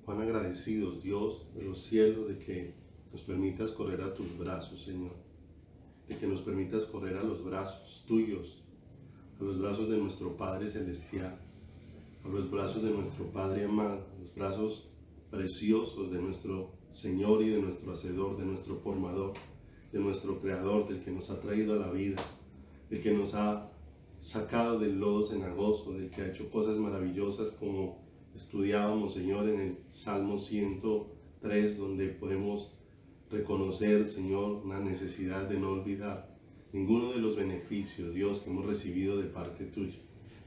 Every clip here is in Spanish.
Cuán agradecidos, Dios de los cielos, de que nos permitas correr a tus brazos, Señor. De que nos permitas correr a los brazos tuyos, a los brazos de nuestro Padre Celestial, a los brazos de nuestro Padre amado, a los brazos preciosos de nuestro Señor y de nuestro Hacedor, de nuestro Formador, de nuestro Creador, del que nos ha traído a la vida, del que nos ha sacado del lodo cenagoso, del que ha hecho cosas maravillosas como estudiábamos, Señor, en el Salmo 103, donde podemos reconocer, Señor, una necesidad de no olvidar ninguno de los beneficios, Dios, que hemos recibido de parte tuya,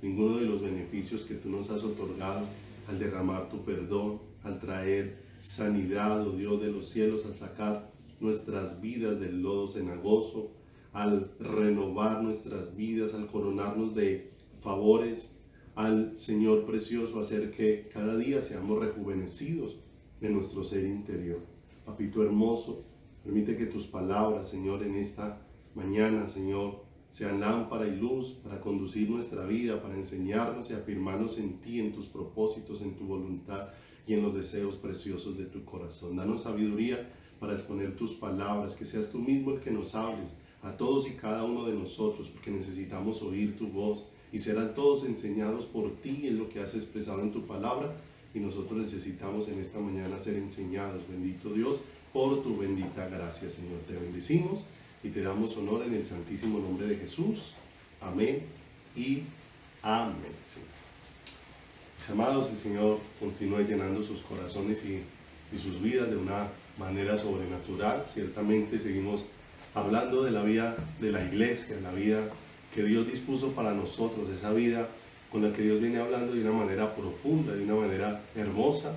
ninguno de los beneficios que tú nos has otorgado al derramar tu perdón, al traer sanidad, oh Dios de los cielos, al sacar nuestras vidas del lodo cenagoso, al renovar nuestras vidas, al coronarnos de favores, al Señor precioso, hacer que cada día seamos rejuvenecidos de nuestro ser interior. Papito hermoso, permite que tus palabras, Señor, en esta mañana, Señor, sean lámpara y luz para conducir nuestra vida, para enseñarnos y afirmarnos en ti, en tus propósitos, en tu voluntad y en los deseos preciosos de tu corazón. Danos sabiduría para exponer tus palabras, que seas tú mismo el que nos hables a todos y cada uno de nosotros, porque necesitamos oír tu voz y serán todos enseñados por ti en lo que has expresado en tu palabra, y nosotros necesitamos en esta mañana ser enseñados, bendito Dios, por tu bendita gracia, Señor. Te bendecimos y te damos honor en el santísimo nombre de Jesús. Amén y amén, Señor. Mis amados, el Señor continúe llenando sus corazones y sus vidas de una manera sobrenatural. Ciertamente seguimos hablando de la vida de la iglesia, la vida que Dios dispuso para nosotros, esa vida con la que Dios viene hablando de una manera profunda, de una manera hermosa,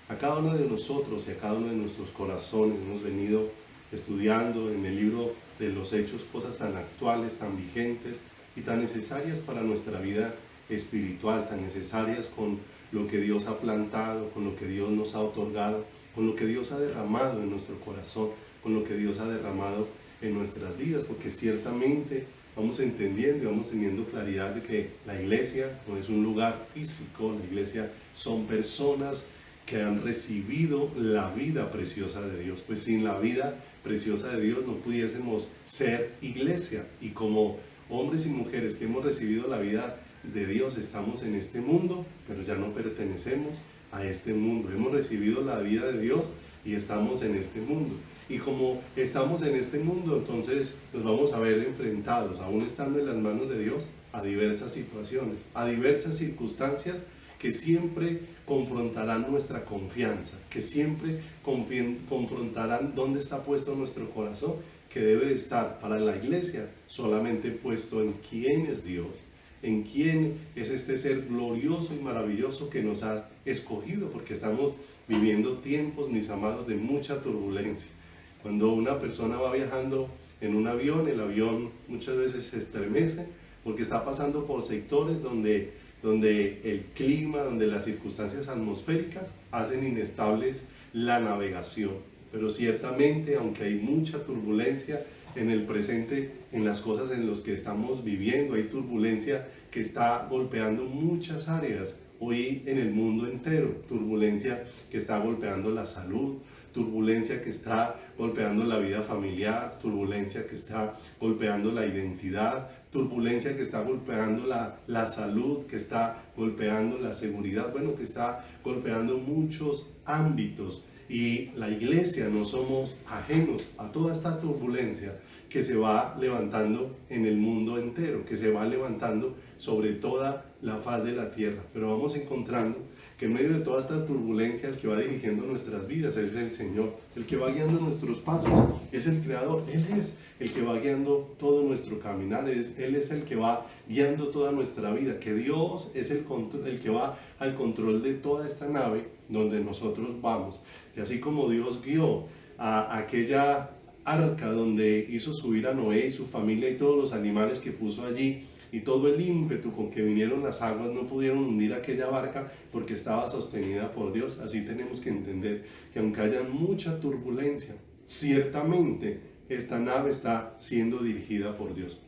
a cada uno de nosotros y a cada uno de nuestros corazones. Hemos venido estudiando en el libro de los Hechos cosas tan actuales, tan vigentes y tan necesarias para nuestra vida espiritual, tan necesarias con lo que Dios ha plantado, con lo que Dios nos ha otorgado, con lo que Dios ha derramado en nuestro corazón, con lo que Dios ha derramado en nuestras vidas, porque ciertamente vamos entendiendo y vamos teniendo claridad de que la iglesia no es un lugar físico, la iglesia son personas que han recibido la vida preciosa de Dios. Pues sin la vida preciosa de Dios no pudiésemos ser iglesia, y como hombres y mujeres que hemos recibido la vida de Dios estamos en este mundo, pero ya no pertenecemos a este mundo. Hemos recibido la vida de Dios y estamos en este mundo. Y como estamos en este mundo, entonces nos vamos a ver enfrentados, aún estando en las manos de Dios, a diversas situaciones, a diversas circunstancias que siempre confrontarán nuestra confianza, que siempre confrontarán dónde está puesto nuestro corazón, que debe estar para la iglesia solamente puesto en quién es Dios, en quién es este ser glorioso y maravilloso que nos ha escogido, porque estamos viviendo tiempos, mis amados, de mucha turbulencia. Cuando una persona va viajando en un avión, el avión muchas veces se estremece porque está pasando por sectores donde el clima, donde las circunstancias atmosféricas hacen inestables la navegación. Pero ciertamente, aunque hay mucha turbulencia en el presente, en las cosas en las que estamos viviendo, hay turbulencia que está golpeando muchas áreas hoy en el mundo entero, turbulencia que está golpeando la salud, turbulencia que está golpeando la vida familiar, turbulencia que está golpeando la identidad, turbulencia que está golpeando la salud, que está golpeando la seguridad, bueno, que está golpeando muchos ámbitos. Y la iglesia no somos ajenos a toda esta turbulencia que se va levantando en el mundo entero, que se va levantando sobre toda la faz de la tierra. Pero vamos encontrando que en medio de toda esta turbulencia el que va dirigiendo nuestras vidas es el Señor, el que va guiando nuestros pasos, es el Creador. Él es el que va guiando todo nuestro caminar, Él es el que va guiando toda nuestra vida, que Dios es el que va al control de toda esta nave donde nosotros vamos. Y así como Dios guió a aquella arca donde hizo subir a Noé y su familia y todos los animales que puso allí, y todo el ímpetu con que vinieron las aguas no pudieron hundir aquella barca porque estaba sostenida por Dios. Así tenemos que entender que aunque haya mucha turbulencia, ciertamente esta nave está siendo dirigida por Dios.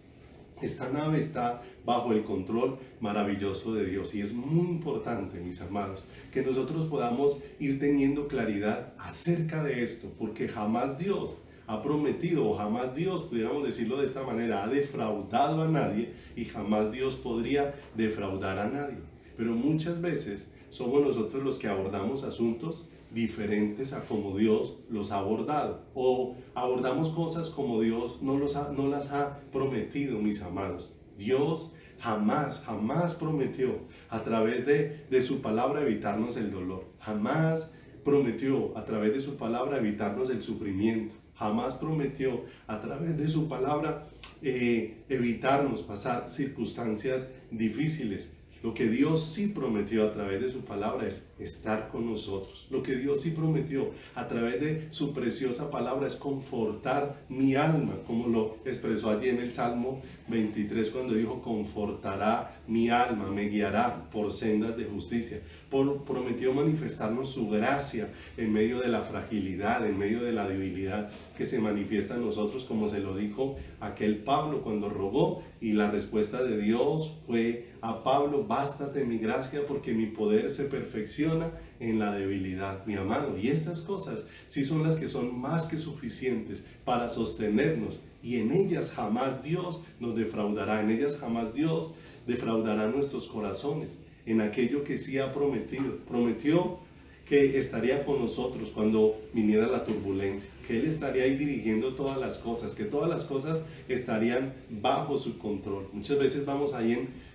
Esta nave está bajo el control maravilloso de Dios. Y es muy importante, mis amados, que nosotros podamos ir teniendo claridad acerca de esto, porque jamás Dios ha prometido, o jamás Dios, pudiéramos decirlo de esta manera, ha defraudado a nadie, y jamás Dios podría defraudar a nadie. Pero muchas veces somos nosotros los que abordamos asuntos diferentes a como Dios los ha abordado, o abordamos cosas como Dios no las ha prometido, mis amados. Dios jamás prometió a través de su palabra evitarnos el dolor. Jamás prometió a través de su palabra evitarnos el sufrimiento. Jamás prometió a través de su palabra evitarnos pasar circunstancias difíciles. Lo que Dios sí prometió a través de su palabra es estar con nosotros. Lo que Dios sí prometió a través de su preciosa palabra es confortar mi alma, como lo expresó allí en el Salmo 23 cuando dijo: confortará mi alma, me guiará por sendas de justicia. Prometió manifestarnos su gracia en medio de la fragilidad, en medio de la debilidad que se manifiesta en nosotros, como se lo dijo aquel Pablo cuando rogó, y la respuesta de Dios fue a Pablo: bástate mi gracia, porque mi poder se perfecciona en la debilidad, mi amado. Y estas cosas sí son las que son más que suficientes para sostenernos, y en ellas jamás Dios nos defraudará, en ellas jamás Dios defraudará nuestros corazones, en aquello que sí ha prometido. Prometió que estaría con nosotros cuando viniera la turbulencia, que Él estaría ahí dirigiendo todas las cosas, que todas las cosas estarían bajo su control. Muchas veces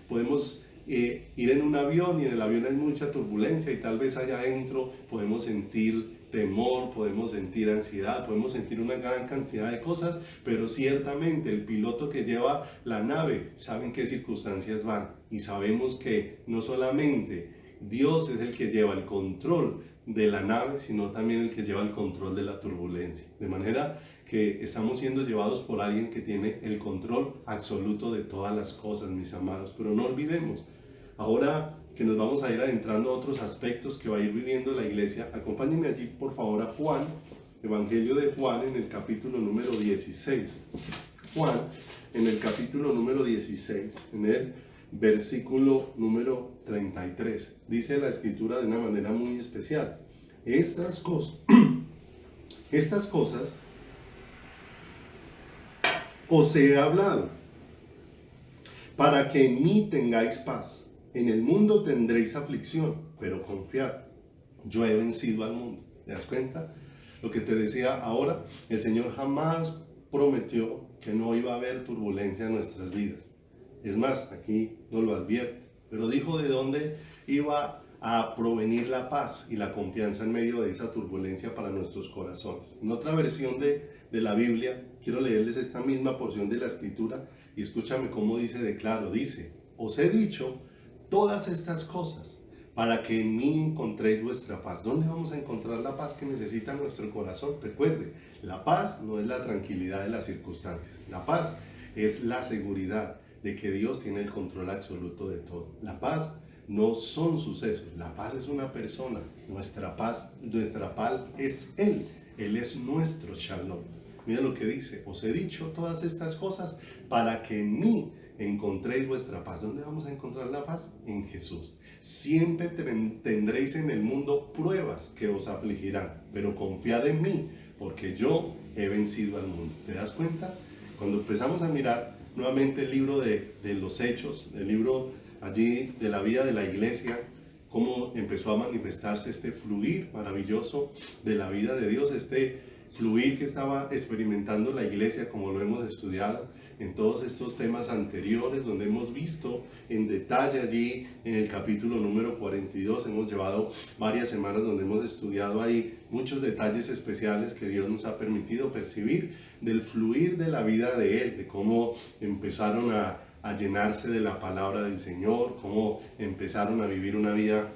podemos ir en un avión, y en el avión hay mucha turbulencia, y tal vez allá adentro podemos sentir temor, podemos sentir ansiedad, podemos sentir una gran cantidad de cosas, pero ciertamente el piloto que lleva la nave sabe en qué circunstancias van, y sabemos que no solamente Dios es el que lleva el control de la nave, sino también el que lleva el control de la turbulencia. De manera que estamos siendo llevados por alguien que tiene el control absoluto de todas las cosas, mis amados. Pero no olvidemos, ahora que nos vamos a ir adentrando a otros aspectos que va a ir viviendo la iglesia, acompáñenme allí por favor a Juan, Evangelio de Juan, en el capítulo número 16. Juan, en el capítulo número 16, en el versículo número 33, dice la escritura de una manera muy especial: estas cosas os he hablado, para que en mí tengáis paz. En el mundo tendréis aflicción, pero confiad, yo he vencido al mundo. ¿Te das cuenta? Lo que te decía ahora, el Señor jamás prometió que no iba a haber turbulencia en nuestras vidas. Es más, aquí nos lo advierte, pero dijo de dónde iba a provenir la paz y la confianza en medio de esa turbulencia para nuestros corazones. En otra versión de la Biblia, quiero leerles esta misma porción de la escritura, y escúchame cómo dice de claro. Dice: os he dicho todas estas cosas para que en mí encontréis vuestra paz. ¿Dónde vamos a encontrar la paz que necesita nuestro corazón? Recuerde, la paz no es la tranquilidad de las circunstancias. La paz es la seguridad de que Dios tiene el control absoluto de todo. La paz no son sucesos, la paz es una persona. Nuestra paz es Él. Él es nuestro Shalom. Mira lo que dice: os he dicho todas estas cosas para que en mí encontréis vuestra paz. ¿Dónde vamos a encontrar la paz? En Jesús. Siempre tendréis en el mundo pruebas que os afligirán, pero confiad en mí, porque yo he vencido al mundo. ¿Te das cuenta? Cuando empezamos a mirar nuevamente el libro de los Hechos, el libro allí de la vida de la iglesia, cómo empezó a manifestarse este fluir maravilloso de la vida de Dios, este fluir que estaba experimentando la iglesia, como lo hemos estudiado en todos estos temas anteriores, donde hemos visto en detalle allí en el capítulo número 42, hemos llevado varias semanas donde hemos estudiado ahí muchos detalles especiales que Dios nos ha permitido percibir del fluir de la vida de Él, de cómo empezaron a llenarse de la palabra del Señor, cómo empezaron a vivir una vida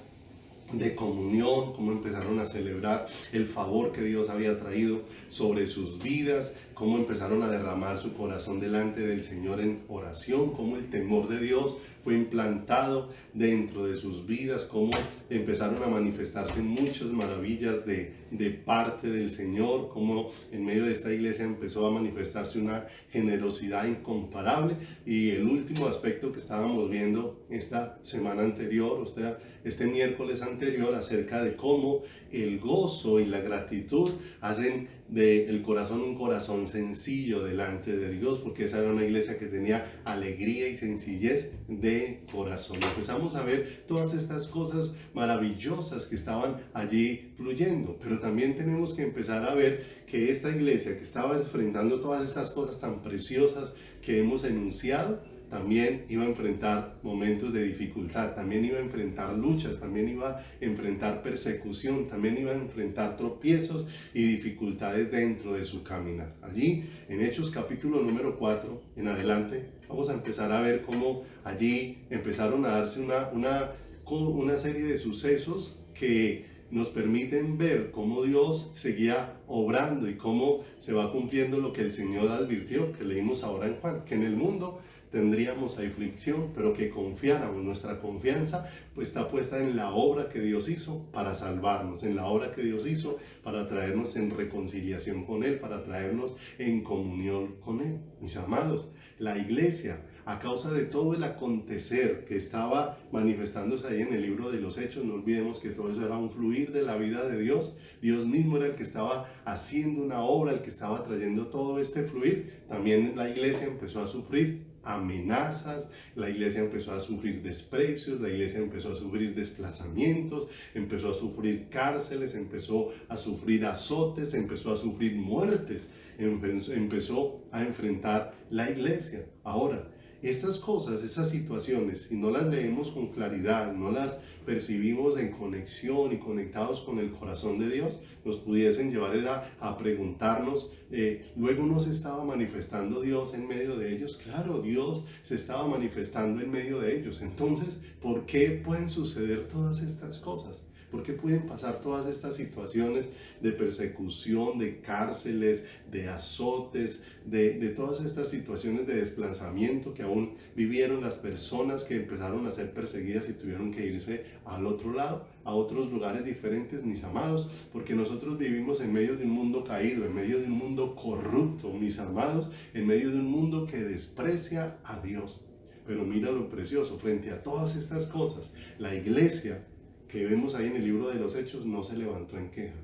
de comunión, cómo empezaron a celebrar el favor que Dios había traído sobre sus vidas, cómo empezaron a derramar su corazón delante del Señor en oración, cómo el temor de Dios fue implantado dentro de sus vidas, cómo empezaron a manifestarse muchas maravillas de parte del Señor, cómo en medio de esta iglesia empezó a manifestarse una generosidad incomparable. Y el último aspecto que estábamos viendo esta semana anterior, o sea, este miércoles anterior, acerca de cómo el gozo y la gratitud hacen del corazón un corazón sencillo delante de Dios, porque esa era una iglesia que tenía alegría y sencillez de corazón. Empezamos a ver todas estas cosas maravillosas que estaban allí fluyendo, pero también tenemos que empezar a ver que esta iglesia que estaba enfrentando todas estas cosas tan preciosas que hemos enunciado, también iba a enfrentar momentos de dificultad, también iba a enfrentar luchas, también iba a enfrentar persecución, también iba a enfrentar tropiezos y dificultades dentro de su caminar. Allí, en Hechos capítulo número 4 en adelante, vamos a empezar a ver cómo allí empezaron a darse una serie de sucesos que nos permiten ver cómo Dios seguía obrando y cómo se va cumpliendo lo que el Señor advirtió, que leímos ahora en Juan, que en el mundo tendríamos aflicción, pero que confiáramos. Nuestra confianza pues está puesta en la obra que Dios hizo para salvarnos, en la obra que Dios hizo para traernos en reconciliación con Él, para traernos en comunión con Él. Mis amados, la iglesia, a causa de todo el acontecer que estaba manifestándose ahí en el libro de los Hechos, no olvidemos que todo eso era un fluir de la vida de Dios. Dios mismo era el que estaba haciendo una obra, el que estaba trayendo todo este fluir. También la iglesia empezó a sufrir amenazas, la iglesia empezó a sufrir desprecios, la iglesia empezó a sufrir desplazamientos, empezó a sufrir cárceles, empezó a sufrir azotes, empezó a sufrir muertes, empezó a enfrentar la iglesia. Ahora, estas cosas, esas situaciones, si no las leemos con claridad, no las percibimos en conexión y conectados con el corazón de Dios, nos pudiesen llevar a preguntarnos, luego no se estaba manifestando Dios en medio de ellos. Claro, Dios se estaba manifestando en medio de ellos. Entonces, ¿por qué pueden suceder todas estas cosas? ¿Por qué pueden pasar todas estas situaciones de persecución, de cárceles, de azotes, de todas estas situaciones de desplazamiento que aún vivieron las personas que empezaron a ser perseguidas y tuvieron que irse al otro lado, a otros lugares diferentes, mis amados? Porque nosotros vivimos en medio de un mundo caído, en medio de un mundo corrupto, mis amados, en medio de un mundo que desprecia a Dios. Pero mira lo precioso, frente a todas estas cosas, la iglesia que vemos ahí en el libro de los Hechos no se levantó en queja,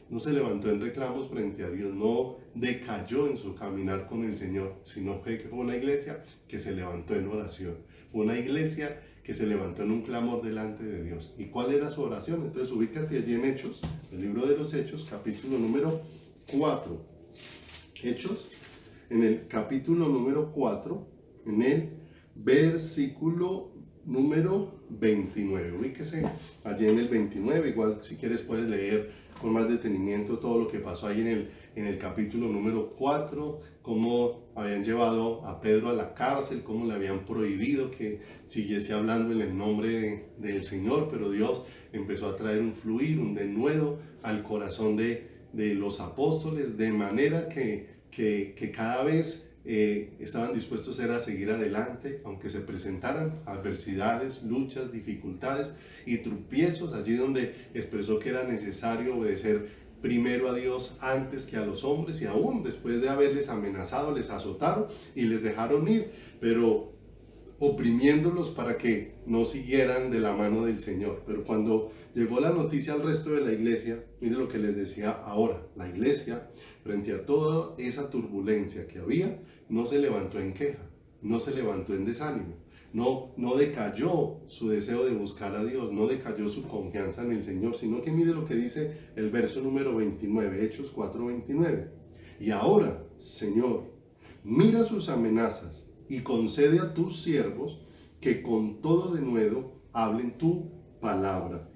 no se levantó en reclamos frente a Dios, no decayó en su caminar con el Señor, sino que fue una iglesia que se levantó en oración, fue una iglesia que se levantó en un clamor delante de Dios. ¿Y cuál era su oración? Entonces ubícate allí en Hechos, el libro de los Hechos, capítulo número 4. Hechos, en el capítulo número 4, en el versículo número 29. Ubíquese allí en el 29. Igual si quieres puedes leer con más detenimiento todo lo que pasó ahí en el capítulo número 4, cómo habían llevado a Pedro a la cárcel, cómo le habían prohibido que siguiese hablando en el nombre del Señor, pero Dios empezó a traer un fluir, un denuedo al corazón de los apóstoles, de manera que cada vez estaban dispuestos a seguir adelante, aunque se presentaran adversidades, luchas, dificultades y tropiezos, allí donde expresó que era necesario obedecer primero a Dios antes que a los hombres, y aún después de haberles amenazado, les azotaron y les dejaron ir, pero oprimiéndolos para que no siguieran de la mano del Señor. Pero cuando llegó la noticia al resto de la iglesia, mire lo que les decía ahora, la iglesia, frente a toda esa turbulencia que había, no se levantó en queja, no se levantó en desánimo, no decayó su deseo de buscar a Dios, no decayó su confianza en el Señor, sino que mire lo que dice el verso número 29, Hechos 4:29. Y ahora, Señor, mira sus amenazas y concede a tus siervos que con todo denuedo hablen tu palabra,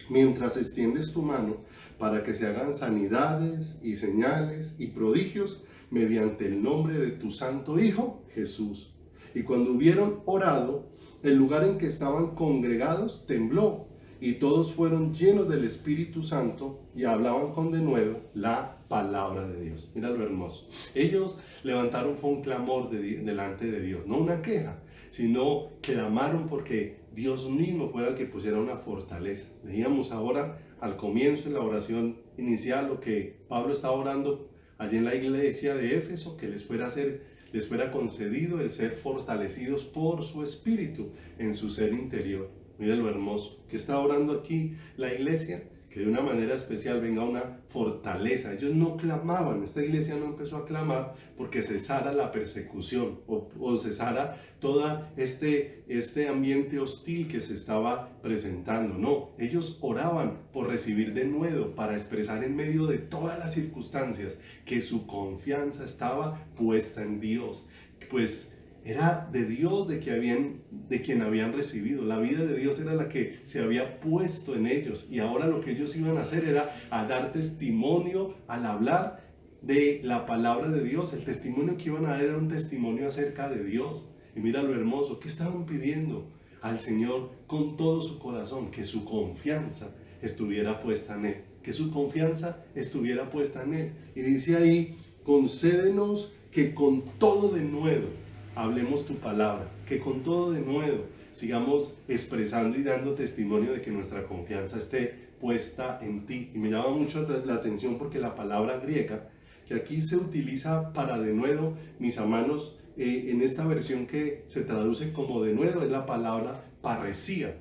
mientras extiendes tu mano para que se hagan sanidades y señales y prodigios mediante el nombre de tu santo Hijo Jesús. Y cuando hubieron orado, el lugar en que estaban congregados tembló, y todos fueron llenos del Espíritu Santo y hablaban con denuedo la palabra de Dios. Mira lo hermoso. Ellos levantaron fue un clamor delante de Dios, no una queja. sino clamaron porque Dios mismo fuera el que pusiera una fortaleza. Leíamos ahora al comienzo en la oración inicial lo que Pablo estaba orando allí en la iglesia de Éfeso, que les fuera concedido el ser fortalecidos por su espíritu en su ser interior. Mira lo hermoso que está orando aquí la iglesia, que de una manera especial venga una fortaleza. Ellos no clamaban, esta iglesia no empezó a clamar porque cesara la persecución o cesara todo este ambiente hostil que se estaba presentando. No, ellos oraban por recibir de nuevo, para expresar en medio de todas las circunstancias que su confianza estaba puesta en Dios. Pues era de Dios de quien habían recibido. La vida de Dios era la que se había puesto en ellos. Y ahora lo que ellos iban a hacer era a dar testimonio al hablar de la palabra de Dios. El testimonio que iban a dar era un testimonio acerca de Dios. Y mira lo hermoso, ¿qué estaban pidiendo al Señor con todo su corazón? Que su confianza estuviera puesta en Él. Que su confianza estuviera puesta en Él. Y dice ahí, concédenos que con todo denuedo hablemos tu palabra, que con todo denuedo sigamos expresando y dando testimonio de que nuestra confianza esté puesta en ti. Y me llama mucho la atención porque la palabra griega, que aquí se utiliza para denuedo, mis hermanos, en esta versión que se traduce como denuedo, es la palabra parresía.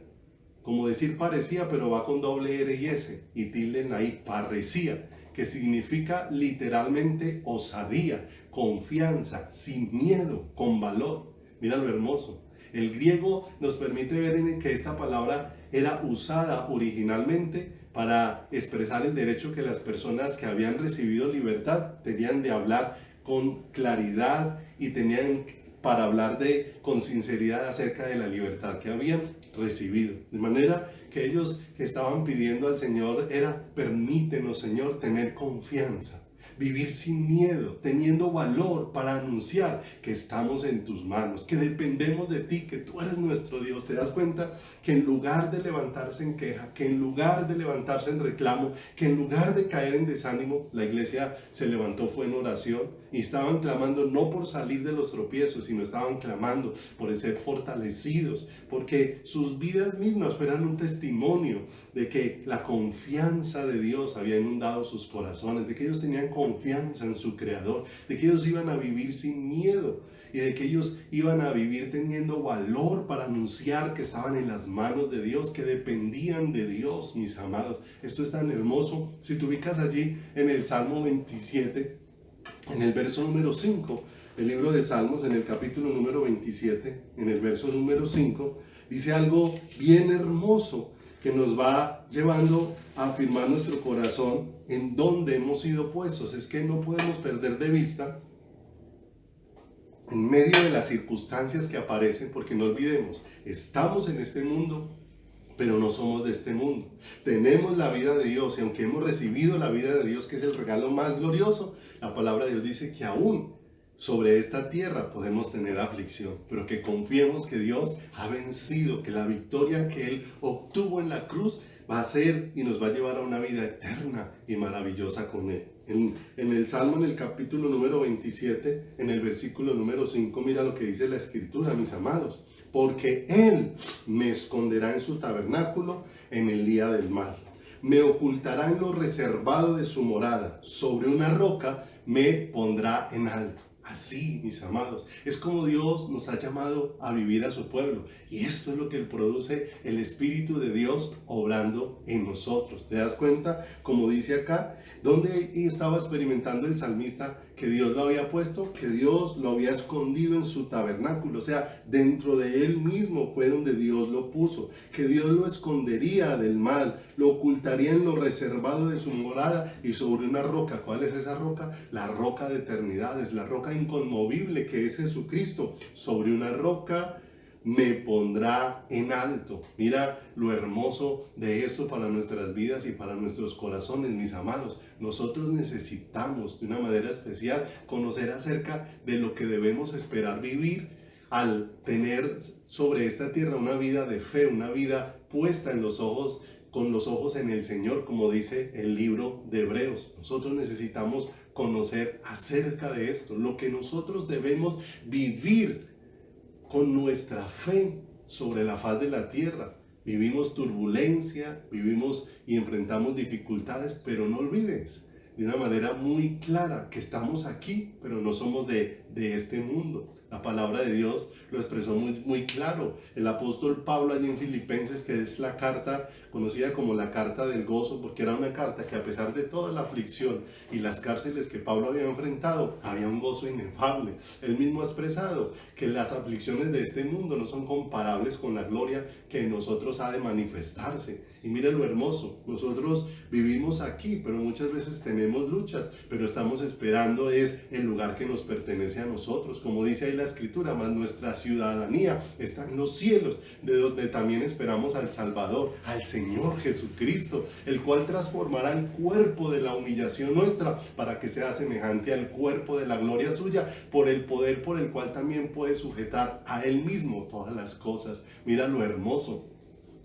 Como decir parecía, pero va con doble R y S, y tilde en ahí, parresía, que significa literalmente osadía, confianza, sin miedo, con valor. Mira lo hermoso. El griego nos permite ver en que esta palabra era usada originalmente para expresar el derecho que las personas que habían recibido libertad tenían de hablar con claridad y tenían para hablar con sinceridad acerca de la libertad que habían recibido. De manera que ellos estaban pidiendo al Señor era: permítenos, Señor, tener confianza, vivir sin miedo, teniendo valor para anunciar que estamos en tus manos, que dependemos de ti, que tú eres nuestro Dios. ¿Te das cuenta que en lugar de levantarse en queja, que en lugar de levantarse en reclamo, que en lugar de caer en desánimo, la iglesia se levantó, fue en oración, y estaban clamando no por salir de los tropiezos, sino estaban clamando por ser fortalecidos, porque sus vidas mismas fueran un testimonio de que la confianza de Dios había inundado sus corazones, de que ellos tenían confianza en su Creador, de que ellos iban a vivir sin miedo y de que ellos iban a vivir teniendo valor para anunciar que estaban en las manos de Dios, que dependían de Dios, mis amados. Esto es tan hermoso. Si te ubicas allí en el Salmo 27, en el verso número 5, el libro de Salmos, en el capítulo número 27, en el verso número 5, dice algo bien hermoso que nos va llevando a afirmar nuestro corazón en donde hemos sido puestos. Es que no podemos perder de vista, en medio de las circunstancias que aparecen, porque no olvidemos, estamos en este mundo, pero no somos de este mundo. Tenemos la vida de Dios, y aunque hemos recibido la vida de Dios, que es el regalo más glorioso, la palabra de Dios dice que aún sobre esta tierra podemos tener aflicción, pero que confiemos que Dios ha vencido, que la victoria que Él obtuvo en la cruz va a ser y nos va a llevar a una vida eterna y maravillosa con Él. En el Salmo, en el capítulo número 27, en el versículo número 5, mira lo que dice la Escritura, mis amados. Porque Él me esconderá en su tabernáculo en el día del mal. Me ocultará en lo reservado de su morada. Sobre una roca me pondrá en alto. Así, mis amados, es como Dios nos ha llamado a vivir a su pueblo. Y esto es lo que produce el Espíritu de Dios obrando en nosotros. ¿Te das cuenta? Como dice acá, ¿dónde estaba experimentando el salmista que Dios lo había puesto? Que Dios lo había escondido en su tabernáculo. O sea, dentro de él mismo fue donde Dios lo puso. Que Dios lo escondería del mal, lo ocultaría en lo reservado de su morada y sobre una roca. ¿Cuál es esa roca? La roca de eternidad, es la roca inconmovible que es Jesucristo. Sobre una roca me pondrá en alto. Mira lo hermoso de esto para nuestras vidas y para nuestros corazones, mis amados. Nosotros necesitamos de una manera especial conocer acerca de lo que debemos esperar vivir al tener sobre esta tierra una vida de fe, una vida puesta en los ojos, con los ojos en el Señor, como dice el libro de Hebreos. Nosotros necesitamos conocer acerca de esto, lo que nosotros debemos vivir con nuestra fe sobre la faz de la tierra. Vivimos turbulencia, vivimos y enfrentamos dificultades, pero no olvides de una manera muy clara que estamos aquí, pero no somos de este mundo. La palabra de Dios lo expresó muy claro. El apóstol Pablo allí en Filipenses, que es la carta conocida como la carta del gozo, porque era una carta que a pesar de toda la aflicción y las cárceles que Pablo había enfrentado, había un gozo inefable. Él mismo ha expresado que las aflicciones de este mundo no son comparables con la gloria que en nosotros ha de manifestarse. Y mira lo hermoso, nosotros vivimos aquí, pero muchas veces tenemos luchas, pero estamos esperando es el lugar que nos pertenece a nosotros. Como dice ahí la Escritura, más nuestra ciudadanía está en los cielos, de donde también esperamos al Salvador, al Señor Jesucristo, el cual transformará el cuerpo de la humillación nuestra para que sea semejante al cuerpo de la gloria suya, por el poder por el cual también puede sujetar a Él mismo todas las cosas. Mira lo hermoso.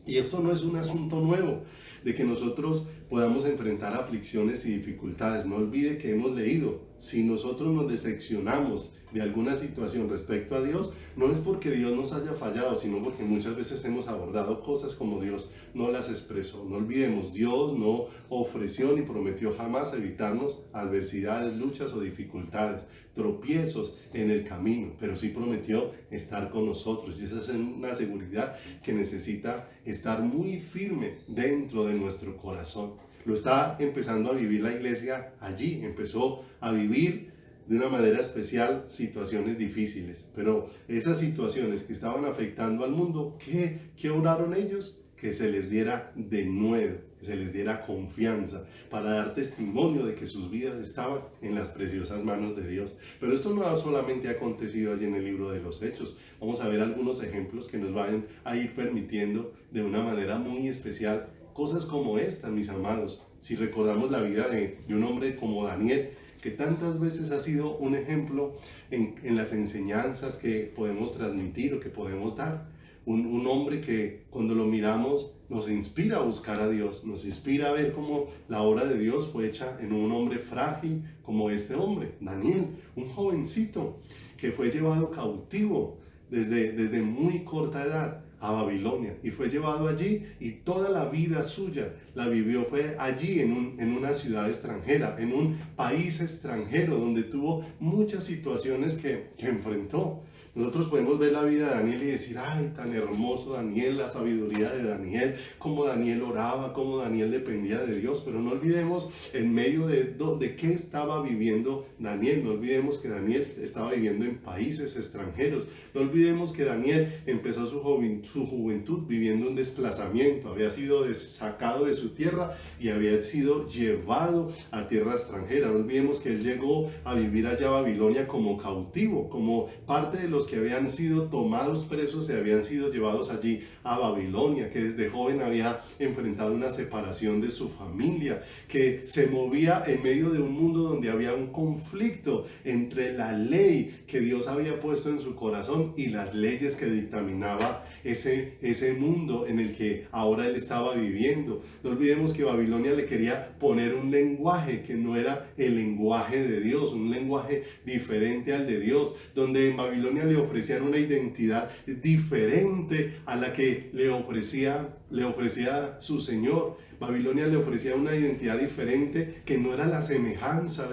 Y esto no es un asunto nuevo, de que nosotros podamos enfrentar aflicciones y dificultades. No olvide que hemos leído, si nosotros nos decepcionamos de alguna situación respecto a Dios, no es porque Dios nos haya fallado, sino porque muchas veces hemos abordado cosas como Dios no las expresó. No olvidemos, Dios no ofreció ni prometió jamás evitarnos adversidades, luchas o dificultades, tropiezos en el camino, pero sí prometió estar con nosotros. Y esa es una seguridad que necesita estar muy firme dentro de nuestro corazón. Lo está empezando a vivir la iglesia allí, empezó a vivir de una manera especial situaciones difíciles, pero esas situaciones que estaban afectando al mundo, ¿qué oraron ellos? Que se les diera de nuevo, que se les diera confianza para dar testimonio de que sus vidas estaban en las preciosas manos de Dios. Pero esto no solamente ha acontecido allí en el libro de los Hechos. Vamos a ver algunos ejemplos que nos van a ir permitiendo de una manera muy especial cosas como esta, mis amados. Si recordamos la vida de un hombre como Daniel, que tantas veces ha sido un ejemplo en las enseñanzas que podemos transmitir o que podemos dar. Un hombre que cuando lo miramos nos inspira a buscar a Dios, nos inspira a ver cómo la obra de Dios fue hecha en un hombre frágil como este hombre, Daniel, un jovencito que fue llevado cautivo desde muy corta edad a Babilonia y fue llevado allí y toda la vida suya la vivió fue allí en una ciudad extranjera, en un país extranjero donde tuvo muchas situaciones que enfrentó. Nosotros podemos ver la vida de Daniel y decir, ay, tan hermoso Daniel, la sabiduría de Daniel, cómo Daniel oraba, cómo Daniel dependía de Dios, pero no olvidemos en medio de qué estaba viviendo Daniel. No olvidemos que Daniel estaba viviendo en países extranjeros. No olvidemos que Daniel empezó su juventud viviendo un desplazamiento, había sido sacado de su tierra y había sido llevado a tierra extranjera. No olvidemos que él llegó a vivir allá a Babilonia como cautivo, como parte de los que habían sido tomados presos y habían sido llevados allí a Babilonia, que desde joven había enfrentado una separación de su familia, que se movía en medio de un mundo donde había un conflicto entre la ley que Dios había puesto en su corazón y las leyes que dictaminaba ese mundo en el que ahora él estaba viviendo. No olvidemos que Babilonia le quería poner un lenguaje que no era el lenguaje de Dios, un lenguaje diferente al de Dios, donde en Babilonia le ofrecían una identidad diferente a la que le ofrecía su Señor. Babilonia le ofrecía una identidad diferente que no era la semejanza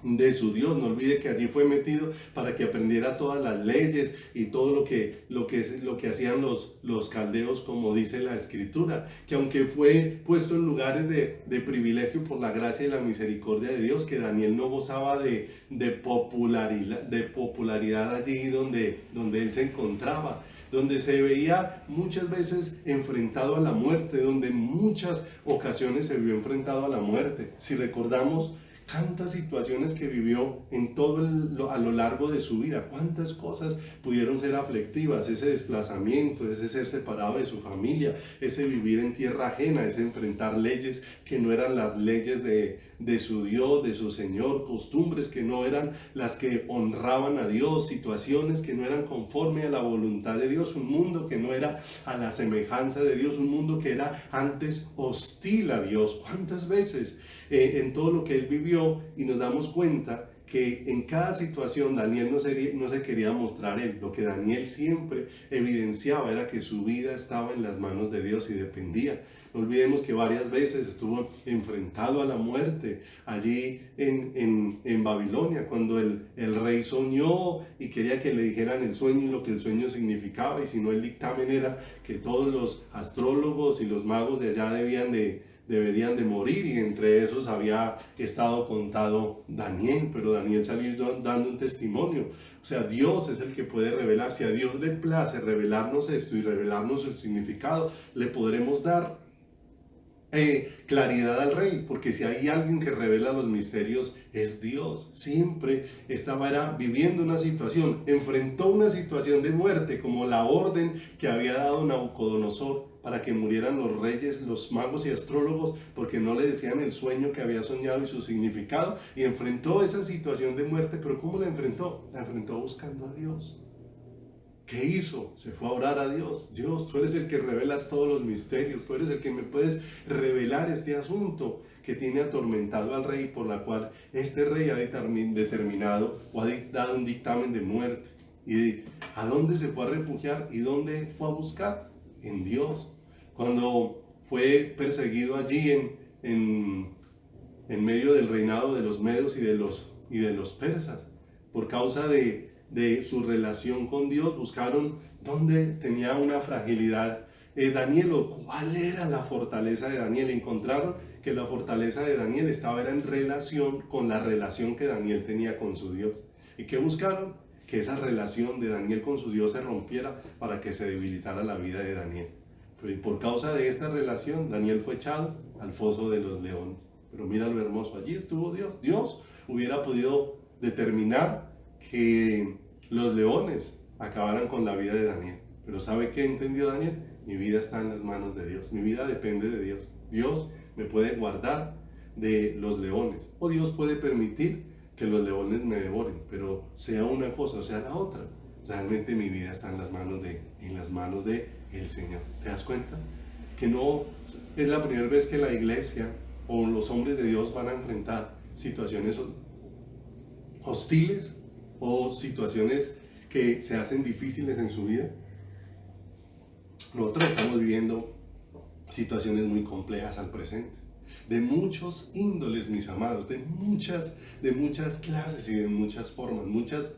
de su Dios. No olvide que allí fue metido para que aprendiera todas las leyes y todo lo que hacían los caldeos, como dice la Escritura, que aunque fue puesto en lugares de privilegio por la gracia y la misericordia de Dios, que Daniel no gozaba de popularidad allí donde él se encontraba, donde se veía muchas veces enfrentado a la muerte, donde en muchas ocasiones se vio enfrentado a la muerte. Si recordamos tantas situaciones que vivió a lo largo de su vida, cuántas cosas pudieron ser aflictivas, ese desplazamiento, ese ser separado de su familia, ese vivir en tierra ajena, ese enfrentar leyes que no eran las leyes de su Dios, de su Señor, costumbres que no eran las que honraban a Dios, situaciones que no eran conforme a la voluntad de Dios, un mundo que no era a la semejanza de Dios, un mundo que era antes hostil a Dios. ¿Cuántas veces en todo lo que él vivió y nos damos cuenta que en cada situación Daniel no se quería mostrar él. Lo que Daniel siempre evidenciaba era que su vida estaba en las manos de Dios y dependía. No olvidemos que varias veces estuvo enfrentado a la muerte allí en Babilonia, cuando el rey soñó y quería que le dijeran el sueño y lo que el sueño significaba, y si no, el dictamen era que todos los astrólogos y los magos de allá deberían de morir, y entre esos había estado contado Daniel, pero Daniel salió dando un testimonio. O sea, Dios es el que puede revelar. Si a Dios le place revelarnos esto y revelarnos el significado, le podremos dar claridad al rey, porque si hay alguien que revela los misterios es Dios. Siempre estaba viviendo una situación, enfrentó una situación de muerte, como la orden que había dado Nabucodonosor para que murieran los reyes, los magos y astrólogos, porque no le decían el sueño que había soñado y su significado, y enfrentó esa situación de muerte. Pero ¿cómo la enfrentó? La enfrentó buscando a Dios. ¿Qué hizo? Se fue a orar a Dios. Dios, tú eres el que revelas todos los misterios, tú eres el que me puedes revelar este asunto que tiene atormentado al rey, por la cual este rey ha determinado o ha dado un dictamen de muerte. ¿Y a dónde se fue a refugiar y dónde fue a buscar? En Dios. Cuando fue perseguido allí en medio del reinado de los medos y de los persas, por causa de su relación con Dios, buscaron dónde tenía una fragilidad Daniel, o cuál era la fortaleza de Daniel. Encontraron que la fortaleza de Daniel estaba en relación con la relación que Daniel tenía con su Dios. ¿Y qué buscaron? Que esa relación de Daniel con su Dios se rompiera para que se debilitara la vida de Daniel. Pero y por causa de esta relación, Daniel fue echado al foso de los leones. Pero mira lo hermoso, allí estuvo Dios. Dios hubiera podido determinar que los leones acabaran con la vida de Daniel. Pero ¿sabe qué entendió Daniel? Mi vida está en las manos de Dios. Mi vida depende de Dios. Dios me puede guardar de los leones. O Dios puede permitir que los leones me devoren. Pero sea una cosa o sea la otra, realmente mi vida está en las manos de el Señor. ¿Te das cuenta? Que no es la primera vez que la iglesia o los hombres de Dios van a enfrentar situaciones hostiles o situaciones que se hacen difíciles en su vida. Nosotros estamos viviendo situaciones muy complejas al presente, de muchos índoles, mis amados, de muchas clases y de muchas formas, muchas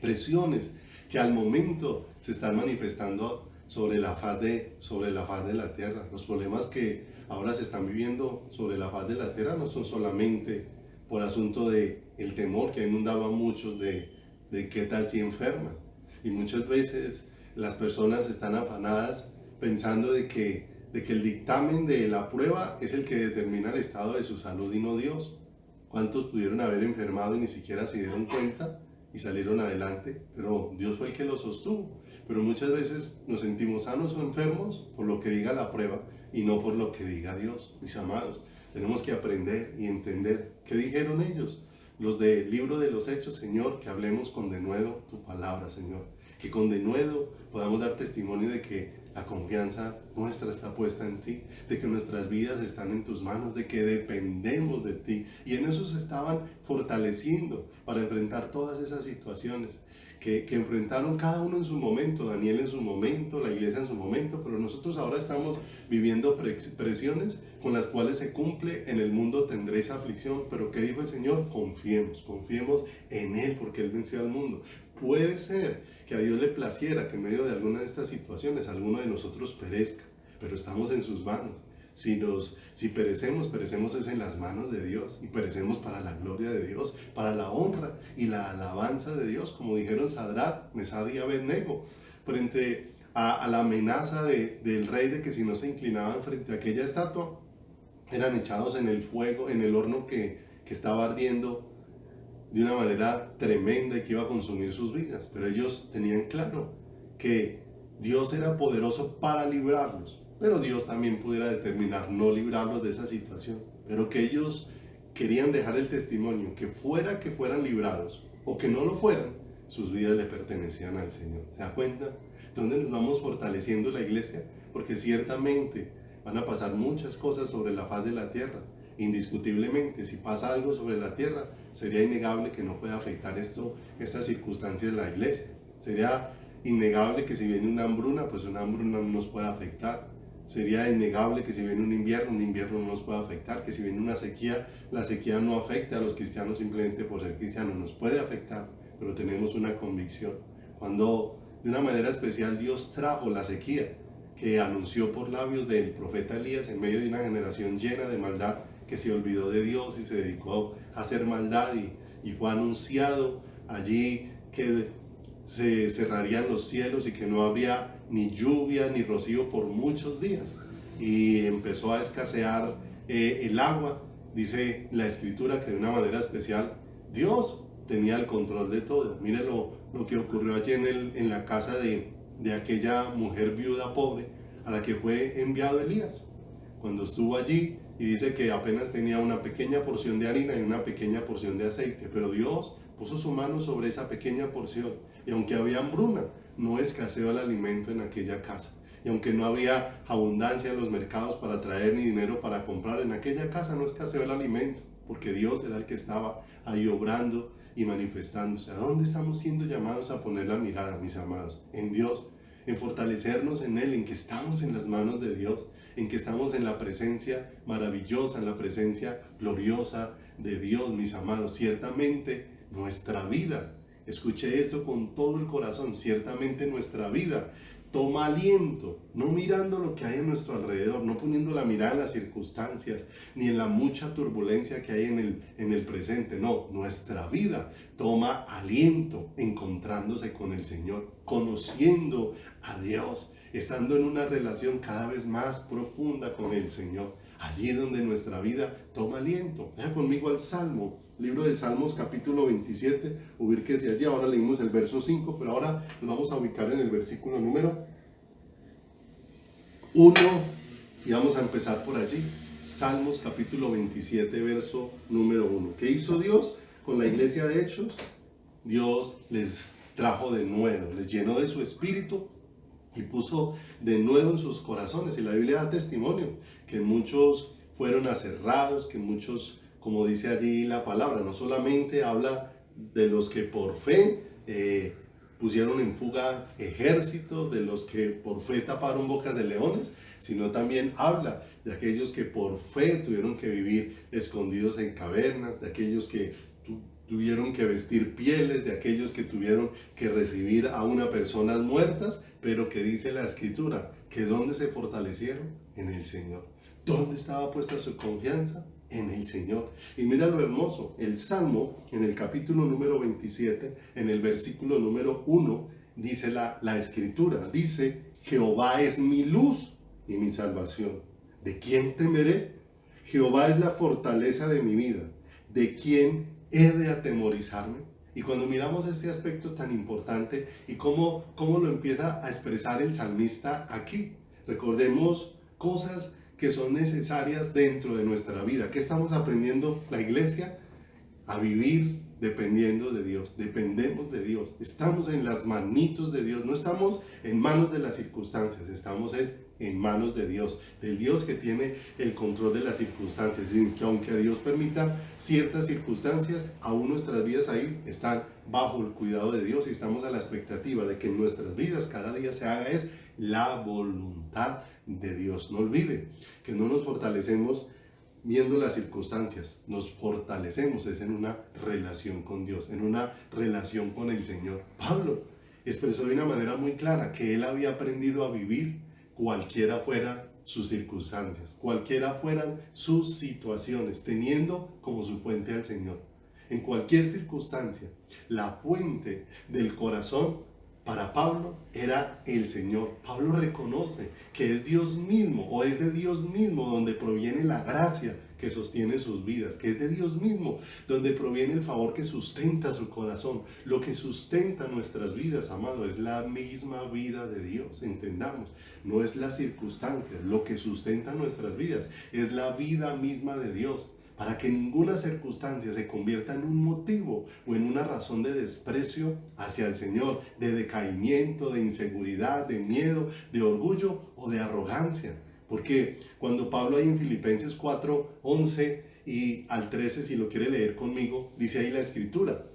presiones que al momento se están manifestando sobre la faz de la tierra. Los problemas que ahora se están viviendo sobre la faz de la tierra no son solamente por asunto de el temor que ha inundado a muchos de qué tal si enferman. Y muchas veces las personas están afanadas pensando de que el dictamen de la prueba es el que determina el estado de su salud y no Dios. ¿Cuántos pudieron haber enfermado y ni siquiera se dieron cuenta y salieron adelante? Pero Dios fue el que los sostuvo. Pero muchas veces nos sentimos sanos o enfermos por lo que diga la prueba y no por lo que diga Dios. Mis amados, tenemos que aprender y entender qué dijeron ellos, los del libro de los Hechos. Señor, que hablemos con denuedo tu palabra, Señor, que con denuedo podamos dar testimonio de que la confianza nuestra está puesta en ti, de que nuestras vidas están en tus manos, de que dependemos de ti. Y en eso se estaban fortaleciendo para enfrentar todas esas situaciones que enfrentaron cada uno en su momento, Daniel en su momento, la iglesia en su momento, pero nosotros ahora estamos viviendo presiones con las cuales se cumple: en el mundo tendréis aflicción, pero ¿qué dijo el Señor? Confiemos en Él, porque Él venció al mundo. Puede ser que a Dios le placiera que en medio de alguna de estas situaciones alguno de nosotros perezca, pero estamos en sus manos. Si perecemos es en las manos de Dios, y perecemos para la gloria de Dios, para la honra y la alabanza de Dios, como dijeron Sadrach, Mesach y Abednego, frente a la amenaza del rey de que si no se inclinaban frente a aquella estatua, eran echados en el fuego, en el horno que estaba ardiendo de una manera tremenda y que iba a consumir sus vidas. Pero ellos tenían claro que Dios era poderoso para librarlos, pero Dios también pudiera determinar no librarlos de esa situación, pero que ellos querían dejar el testimonio, que fueran librados o que no lo fueran, sus vidas le pertenecían al Señor. ¿Se da cuenta? ¿Dónde nos vamos fortaleciendo la iglesia? Porque ciertamente van a pasar muchas cosas sobre la faz de la tierra, indiscutiblemente, si pasa algo sobre la tierra, sería innegable que no pueda afectar estas circunstancias la iglesia. Sería innegable que si viene una hambruna, pues una hambruna no nos pueda afectar. Sería innegable que si viene un invierno no nos pueda afectar. Que si viene una sequía, la sequía no afecta a los cristianos simplemente por ser cristianos. Nos puede afectar, pero tenemos una convicción. Cuando de una manera especial Dios trajo la sequía, que anunció por labios del profeta Elías en medio de una generación llena de maldad, que se olvidó de Dios y se dedicó a hacer maldad, y fue anunciado allí que se cerrarían los cielos y que no habría ni lluvia ni rocío por muchos días, y empezó a escasear el agua. Dice la escritura que de una manera especial Dios tenía el control de todo. Mire lo que ocurrió allí en la casa de aquella mujer viuda pobre a la que fue enviado Elías. Cuando estuvo allí, y dice que apenas tenía una pequeña porción de harina y una pequeña porción de aceite, pero Dios puso su mano sobre esa pequeña porción, y aunque había hambruna, no escaseó el alimento en aquella casa. Y aunque no había abundancia en los mercados para traer ni dinero para comprar, en aquella casa no escaseó el alimento, porque Dios era el que estaba ahí obrando y manifestándose. ¿A dónde estamos siendo llamados a poner la mirada, mis amados? En Dios, en fortalecernos en Él, en que estamos en las manos de Dios, en que estamos en la presencia maravillosa, en la presencia gloriosa de Dios, mis amados. Ciertamente nuestra vida, escuche esto con todo el corazón, ciertamente nuestra vida toma aliento, no mirando lo que hay a nuestro alrededor, no poniendo la mirada en las circunstancias, ni en la mucha turbulencia que hay en el presente. No, nuestra vida toma aliento encontrándose con el Señor, conociendo a Dios, estando en una relación cada vez más profunda con el Señor. Allí es donde nuestra vida toma aliento. Vaya conmigo al Salmo, libro de Salmos, capítulo 27, ubíquese allí. Ahora leímos el verso 5, pero ahora nos vamos a ubicar en el versículo número 1 y vamos a empezar por allí. Salmos, capítulo 27, verso número 1. ¿Qué hizo Dios con la iglesia de Hechos? Dios les trajo de nuevo, les llenó de su espíritu y puso de nuevo en sus corazones. Y la Biblia da testimonio que muchos fueron aserrados, que muchos, como dice allí la palabra, no solamente habla de los que por fe pusieron en fuga ejércitos, de los que por fe taparon bocas de leones, sino también habla de aquellos que por fe tuvieron que vivir escondidos en cavernas, de aquellos que tuvieron que vestir pieles, de aquellos que tuvieron que recibir a unas personas muertas, pero que dice la Escritura, que ¿dónde se fortalecieron? En el Señor. ¿Dónde estaba puesta su confianza? En el Señor. Y mira lo hermoso, el Salmo, en el capítulo número 27, en el versículo número 1, dice la Escritura, dice, Jehová es mi luz y mi salvación. ¿De quién temeré? Jehová es la fortaleza de mi vida. ¿De quién he de atemorizarme? Y cuando miramos este aspecto tan importante y cómo lo empieza a expresar el salmista aquí, recordemos cosas que son necesarias dentro de nuestra vida. ¿Qué estamos aprendiendo la iglesia? A vivir dependiendo de Dios. Dependemos de Dios. Estamos en las manitos de Dios. No estamos en manos de las circunstancias. Estamos en manos de Dios. Del Dios que tiene el control de las circunstancias. Y que aunque Dios permita ciertas circunstancias, aún nuestras vidas ahí están bajo el cuidado de Dios. Y estamos a la expectativa de que en nuestras vidas cada día se haga la voluntad de Dios. No olvide que no nos fortalecemos viendo las circunstancias, nos fortalecemos es en una relación con Dios, en una relación con el Señor. Pablo expresó de una manera muy clara que él había aprendido a vivir cualquiera fuera sus circunstancias, cualquiera fueran sus situaciones, teniendo como su fuente al Señor. En cualquier circunstancia, la fuente del corazón para Pablo era el Señor. Pablo reconoce que es Dios mismo, o es de Dios mismo donde proviene la gracia que sostiene sus vidas, que es de Dios mismo donde proviene el favor que sustenta su corazón. Lo que sustenta nuestras vidas, amado, es la misma vida de Dios. Entendamos, no es las circunstancias, lo que sustenta nuestras vidas es la vida misma de Dios. Para que ninguna circunstancia se convierta en un motivo o en una razón de desprecio hacia el Señor, de decaimiento, de inseguridad, de miedo, de orgullo o de arrogancia. Porque cuando Pablo ahí en Filipenses 4, 11 y al 13, si lo quiere leer conmigo, dice ahí la escritura.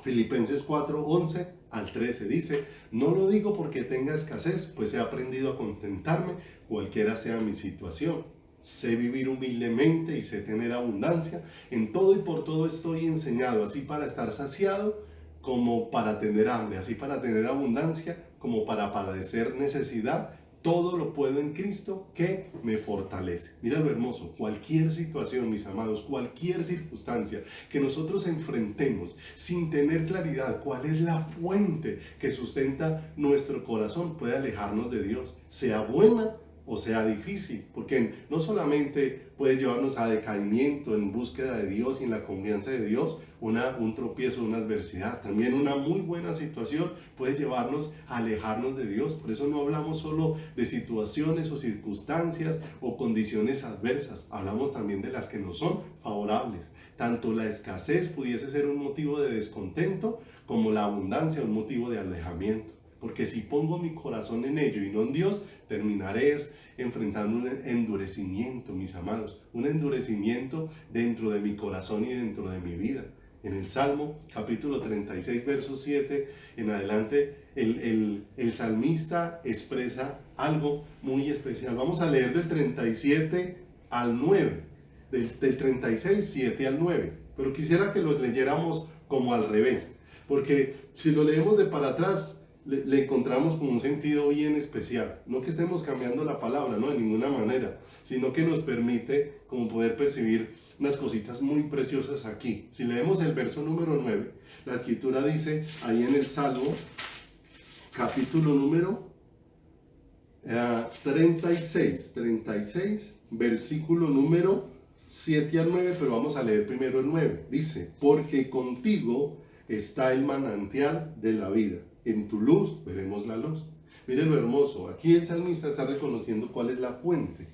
Filipenses 4, 11 al 13 dice: no lo digo porque tenga escasez, pues he aprendido a contentarme cualquiera sea mi situación. Sé vivir humildemente y sé tener abundancia. En todo y por todo estoy enseñado, así para estar saciado como para tener hambre, así para tener abundancia como para padecer necesidad. Todo lo puedo en Cristo que me fortalece. Mira lo hermoso, cualquier situación, mis amados, cualquier circunstancia que nosotros enfrentemos sin tener claridad cuál es la fuente que sustenta nuestro corazón, puede alejarnos de Dios, sea buena o sea difícil, porque no solamente puede llevarnos a decaimiento en búsqueda de Dios y en la confianza de Dios, un tropiezo, una adversidad, también una muy buena situación puede llevarnos a alejarnos de Dios. Por eso no hablamos solo de situaciones o circunstancias o condiciones adversas, hablamos también de las que no son favorables. Tanto la escasez pudiese ser un motivo de descontento, como la abundancia un motivo de alejamiento. Porque si pongo mi corazón en ello y no en Dios, terminaré enfrentando un endurecimiento, mis amados, un endurecimiento dentro de mi corazón y dentro de mi vida. En el Salmo, capítulo 36, verso 7, en adelante, el salmista expresa algo muy especial. Vamos a leer del 37 al 9, del 36, 7 al 9, pero quisiera que lo leyéramos como al revés, porque si lo leemos de para atrás, le encontramos como un sentido bien especial. No que estemos cambiando la palabra, no, de ninguna manera, sino que nos permite como poder percibir unas cositas muy preciosas aquí. Si leemos el verso número 9, la escritura dice ahí en el Salmo, capítulo número 36, versículo número 7 al 9, pero vamos a leer primero el 9. Dice: porque contigo está el manantial de la vida. En tu luz veremos la luz. Miren lo hermoso. Aquí el salmista está reconociendo cuál es la fuente,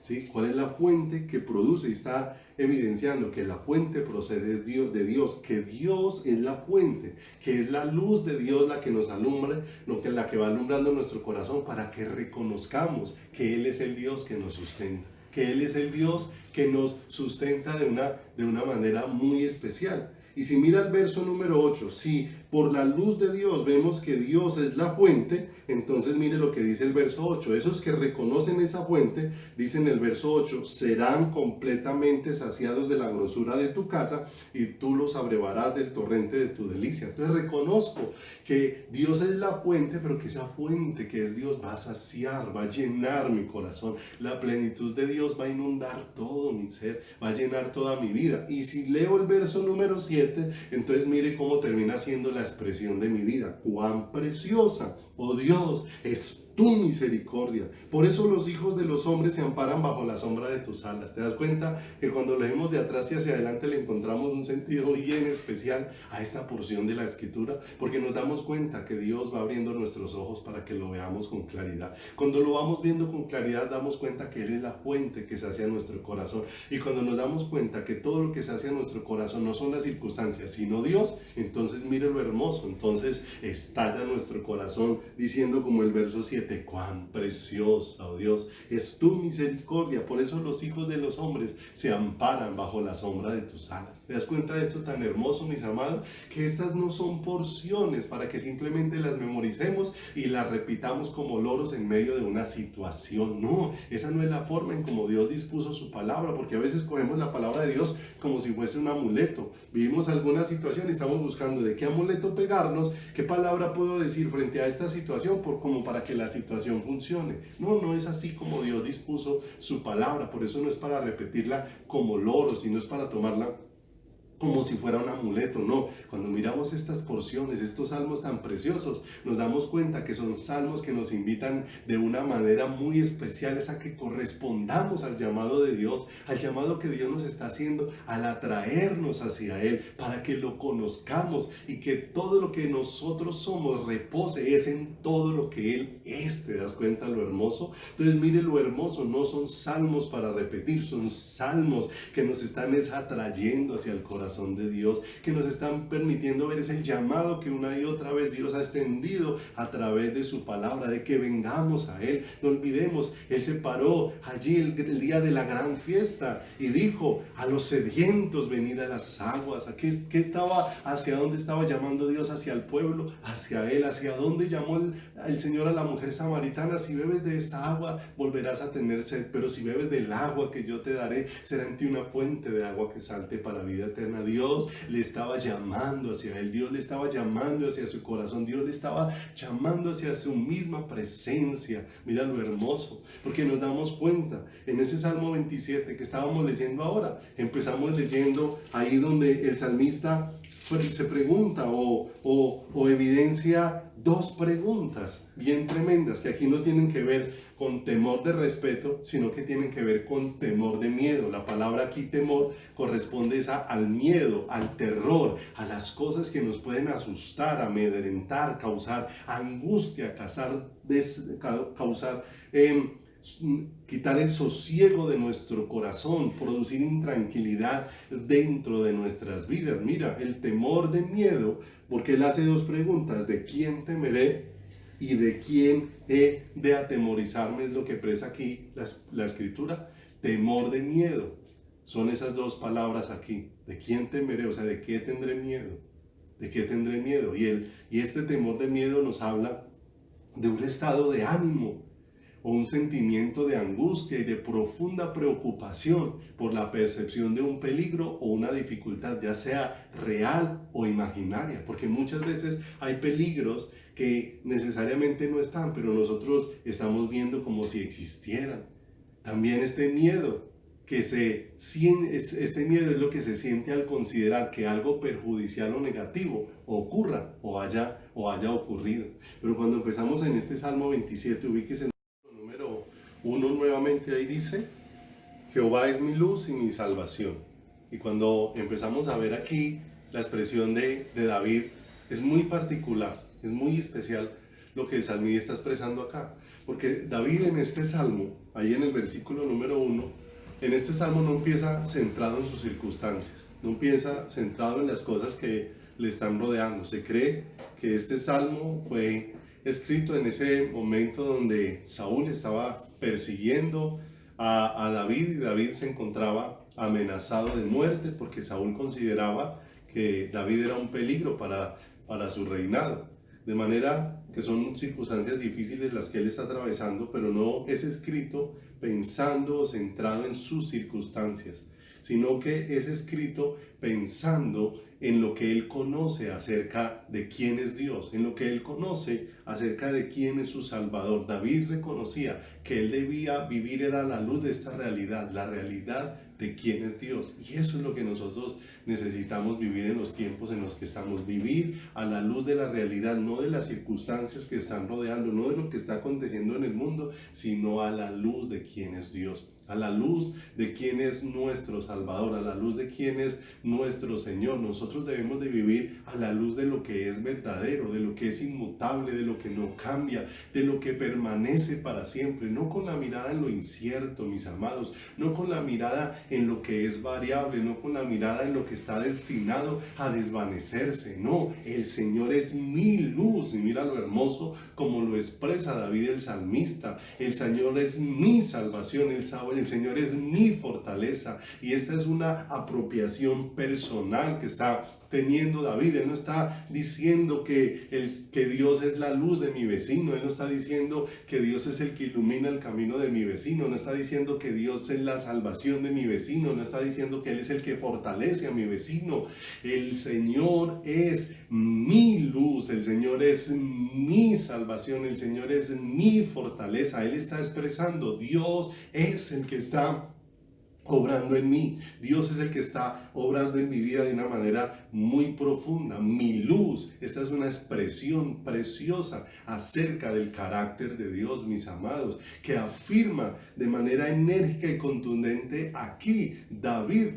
¿sí? Cuál es la fuente que produce, y está evidenciando que la fuente procede de Dios, que Dios es la fuente, que es la luz de Dios la que nos alumbra, la que va alumbrando nuestro corazón para que reconozcamos que Él es el Dios que nos sustenta, que Él es el Dios que nos sustenta de una manera muy especial. Y si mira el verso número 8, si por la luz de Dios vemos que Dios es la fuente, entonces mire lo que dice el verso 8. Esos que reconocen esa fuente, dice en el verso 8, serán completamente saciados de la grosura de tu casa y tú los abrevarás del torrente de tu delicia. Entonces reconozco que Dios es la fuente, pero que esa fuente que es Dios va a saciar, va a llenar mi corazón. La plenitud de Dios va a inundar todo mi ser, va a llenar toda mi vida. Y si leo el verso número 7, entonces mire cómo termina siendo la expresión de mi vida. Cuán preciosa, oh Dios, es tu misericordia. Por eso los hijos de los hombres se amparan bajo la sombra de tus alas. ¿Te das cuenta que cuando leemos de atrás y hacia adelante le encontramos un sentido bien especial a esta porción de la escritura? Porque nos damos cuenta que Dios va abriendo nuestros ojos para que lo veamos con claridad. Cuando lo vamos viendo con claridad, damos cuenta que Él es la fuente que sacia nuestro corazón. Y cuando nos damos cuenta que todo lo que sacia nuestro corazón no son las circunstancias, sino Dios, entonces mire lo hermoso. Entonces estalla nuestro corazón diciendo como el verso 7, cuán preciosa, oh Dios, es tu misericordia. Por eso los hijos de los hombres se amparan bajo la sombra de tus alas. ¿Te das cuenta de esto tan hermoso, mis amados? Que estas no son porciones para que simplemente las memoricemos y las repitamos como loros en medio de una situación. No, esa no es la forma en como Dios dispuso su palabra, porque a veces cogemos la palabra de Dios como si fuese un amuleto. Vivimos alguna situación y estamos buscando de qué amuleto pegarnos, qué palabra puedo decir frente a esta situación como para que la situación funcione. No, no es así como Dios dispuso su palabra. Por eso no es para repetirla como loro, sino es para tomarla como si fuera un amuleto. No, cuando miramos estas porciones, estos salmos tan preciosos, nos damos cuenta que son salmos que nos invitan de una manera muy especial a que correspondamos al llamado de Dios, al llamado que Dios nos está haciendo, al atraernos hacia Él, para que lo conozcamos y que todo lo que nosotros somos repose es en todo lo que Él es. ¿Te das cuenta lo hermoso? Entonces mire lo hermoso, no son salmos para repetir, son salmos que nos están atrayendo hacia el corazón corazón de Dios, que nos están permitiendo ver ese llamado que una y otra vez Dios ha extendido a través de su palabra, de que vengamos a Él. No olvidemos, Él se paró allí el día de la gran fiesta y dijo: a los sedientos venid a las aguas. ¿Hacia dónde estaba llamando Dios? Hacia el pueblo, hacia Él. ¿Hacia dónde llamó el Señor a la mujer samaritana? Si bebes de esta agua volverás a tener sed, pero si bebes del agua que yo te daré, será en ti una fuente de agua que salte para vida eterna. Dios le estaba llamando hacia Él, Dios le estaba llamando hacia su corazón, Dios le estaba llamando hacia su misma presencia. Mira lo hermoso, porque nos damos cuenta en ese Salmo 27 que estábamos leyendo ahora. Empezamos leyendo ahí donde el salmista se pregunta o evidencia dos preguntas bien tremendas que aquí no tienen que ver con temor de respeto, sino que tienen que ver con temor de miedo. La palabra aquí temor corresponde al miedo, al terror, a las cosas que nos pueden asustar, amedrentar, causar angustia, quitar el sosiego de nuestro corazón, producir intranquilidad dentro de nuestras vidas. Mira, el temor de miedo, porque él hace dos preguntas: ¿de quién temeré? ¿Y de quién he de atemorizarme? Es lo que expresa aquí la escritura. Temor de miedo. Son esas dos palabras aquí. ¿De quién temeré? O sea, ¿de qué tendré miedo? ¿De qué tendré miedo? Y este temor de miedo nos habla de un estado de ánimo o un sentimiento de angustia y de profunda preocupación por la percepción de un peligro o una dificultad, ya sea real o imaginaria, porque muchas veces hay peligros que necesariamente no están, pero nosotros estamos viendo como si existieran. También este miedo este miedo es lo que se siente al considerar que algo perjudicial o negativo ocurra o haya ocurrido. Pero cuando empezamos en este Salmo 27, ubíquese número 1 nuevamente, ahí dice: Jehová es mi luz y mi salvación. Y cuando empezamos a ver aquí la expresión de David, es muy particular, es muy especial lo que el salmista está expresando acá. Porque David en este salmo, ahí en el versículo número 1, en este salmo no empieza centrado en sus circunstancias, no empieza centrado en las cosas que le están rodeando. Se cree que este salmo fue escrito en ese momento donde Saúl estaba persiguiendo a David, y David se encontraba amenazado de muerte porque Saúl consideraba que David era un peligro para su reinado. De manera que son circunstancias difíciles las que él está atravesando, pero no es escrito pensando o centrado en sus circunstancias, sino que es escrito pensando en lo que él conoce acerca de quién es Dios, en lo que él conoce acerca de quién es su Salvador. David reconocía que él debía vivir era la luz de esta realidad, la realidad de quién es Dios. Y eso es lo que nosotros necesitamos vivir en los tiempos en los que estamos, vivir a la luz de la realidad, no de las circunstancias que están rodeando, no de lo que está aconteciendo en el mundo, sino a la luz de quién es Dios, a la luz de quién es nuestro Salvador, a la luz de quién es nuestro Señor. Nosotros debemos de vivir a la luz de lo que es verdadero, de lo que es inmutable, de lo que no cambia, de lo que permanece para siempre, no con la mirada en lo incierto, mis amados, no con la mirada en lo que es variable, no con la mirada en lo que está destinado a desvanecerse. No, el Señor es mi luz, y mira lo hermoso como lo expresa David el salmista: el Señor es mi salvación, el Señor es mi fortaleza. Y esta es una apropiación personal que está teniendo David. Él no está diciendo que Dios es la luz de mi vecino, él no está diciendo que Dios es el que ilumina el camino de mi vecino, no está diciendo que Dios es la salvación de mi vecino, no está diciendo que Él es el que fortalece a mi vecino. El Señor es mi luz, el Señor es mi salvación, el Señor es mi fortaleza. Él está expresando: Dios es el que está obrando en mí, Dios es el que está obrando en mi vida de una manera muy profunda. Mi luz, esta es una expresión preciosa acerca del carácter de Dios, mis amados, que afirma de manera enérgica y contundente aquí David,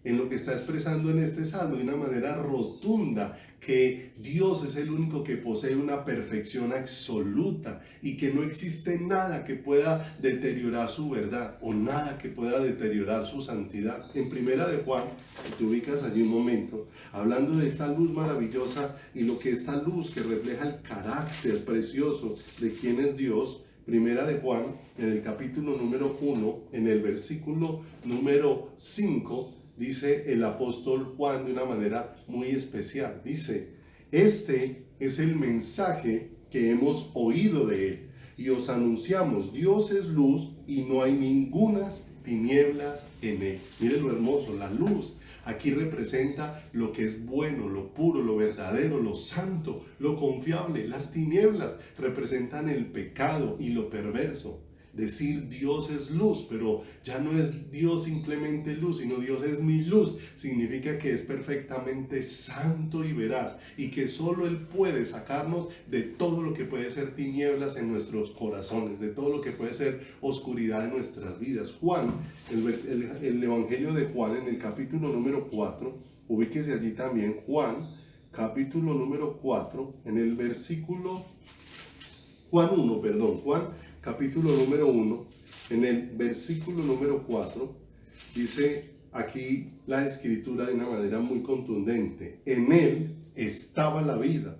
en lo que está expresando en este salmo de una manera rotunda, que Dios es el único que posee una perfección absoluta y que no existe nada que pueda deteriorar su verdad o nada que pueda deteriorar su santidad. En Primera de Juan, si te ubicas allí un momento, hablando de esta luz maravillosa y lo que esta luz que refleja el carácter precioso de quién es Dios, Primera de Juan, en el capítulo número 1, en el versículo número 5, dice el apóstol Juan de una manera muy especial. Dice, este es el mensaje que hemos oído de él y os anunciamos, Dios es luz y no hay ningunas tinieblas en él. Miren lo hermoso, la luz aquí representa lo que es bueno, lo puro, lo verdadero, lo santo, lo confiable. Las tinieblas representan el pecado y lo perverso. Decir Dios es luz, pero ya no es Dios simplemente luz, sino Dios es mi luz, significa que es perfectamente santo y veraz y que solo Él puede sacarnos de todo lo que puede ser tinieblas en nuestros corazones, de todo lo que puede ser oscuridad en nuestras vidas. Juan, el Evangelio de Juan en el capítulo número 4, ubíquese allí también, Juan, capítulo número 4, en el versículo, Juan capítulo número 1, en el versículo número 4, dice aquí la escritura de una manera muy contundente, en él estaba la vida,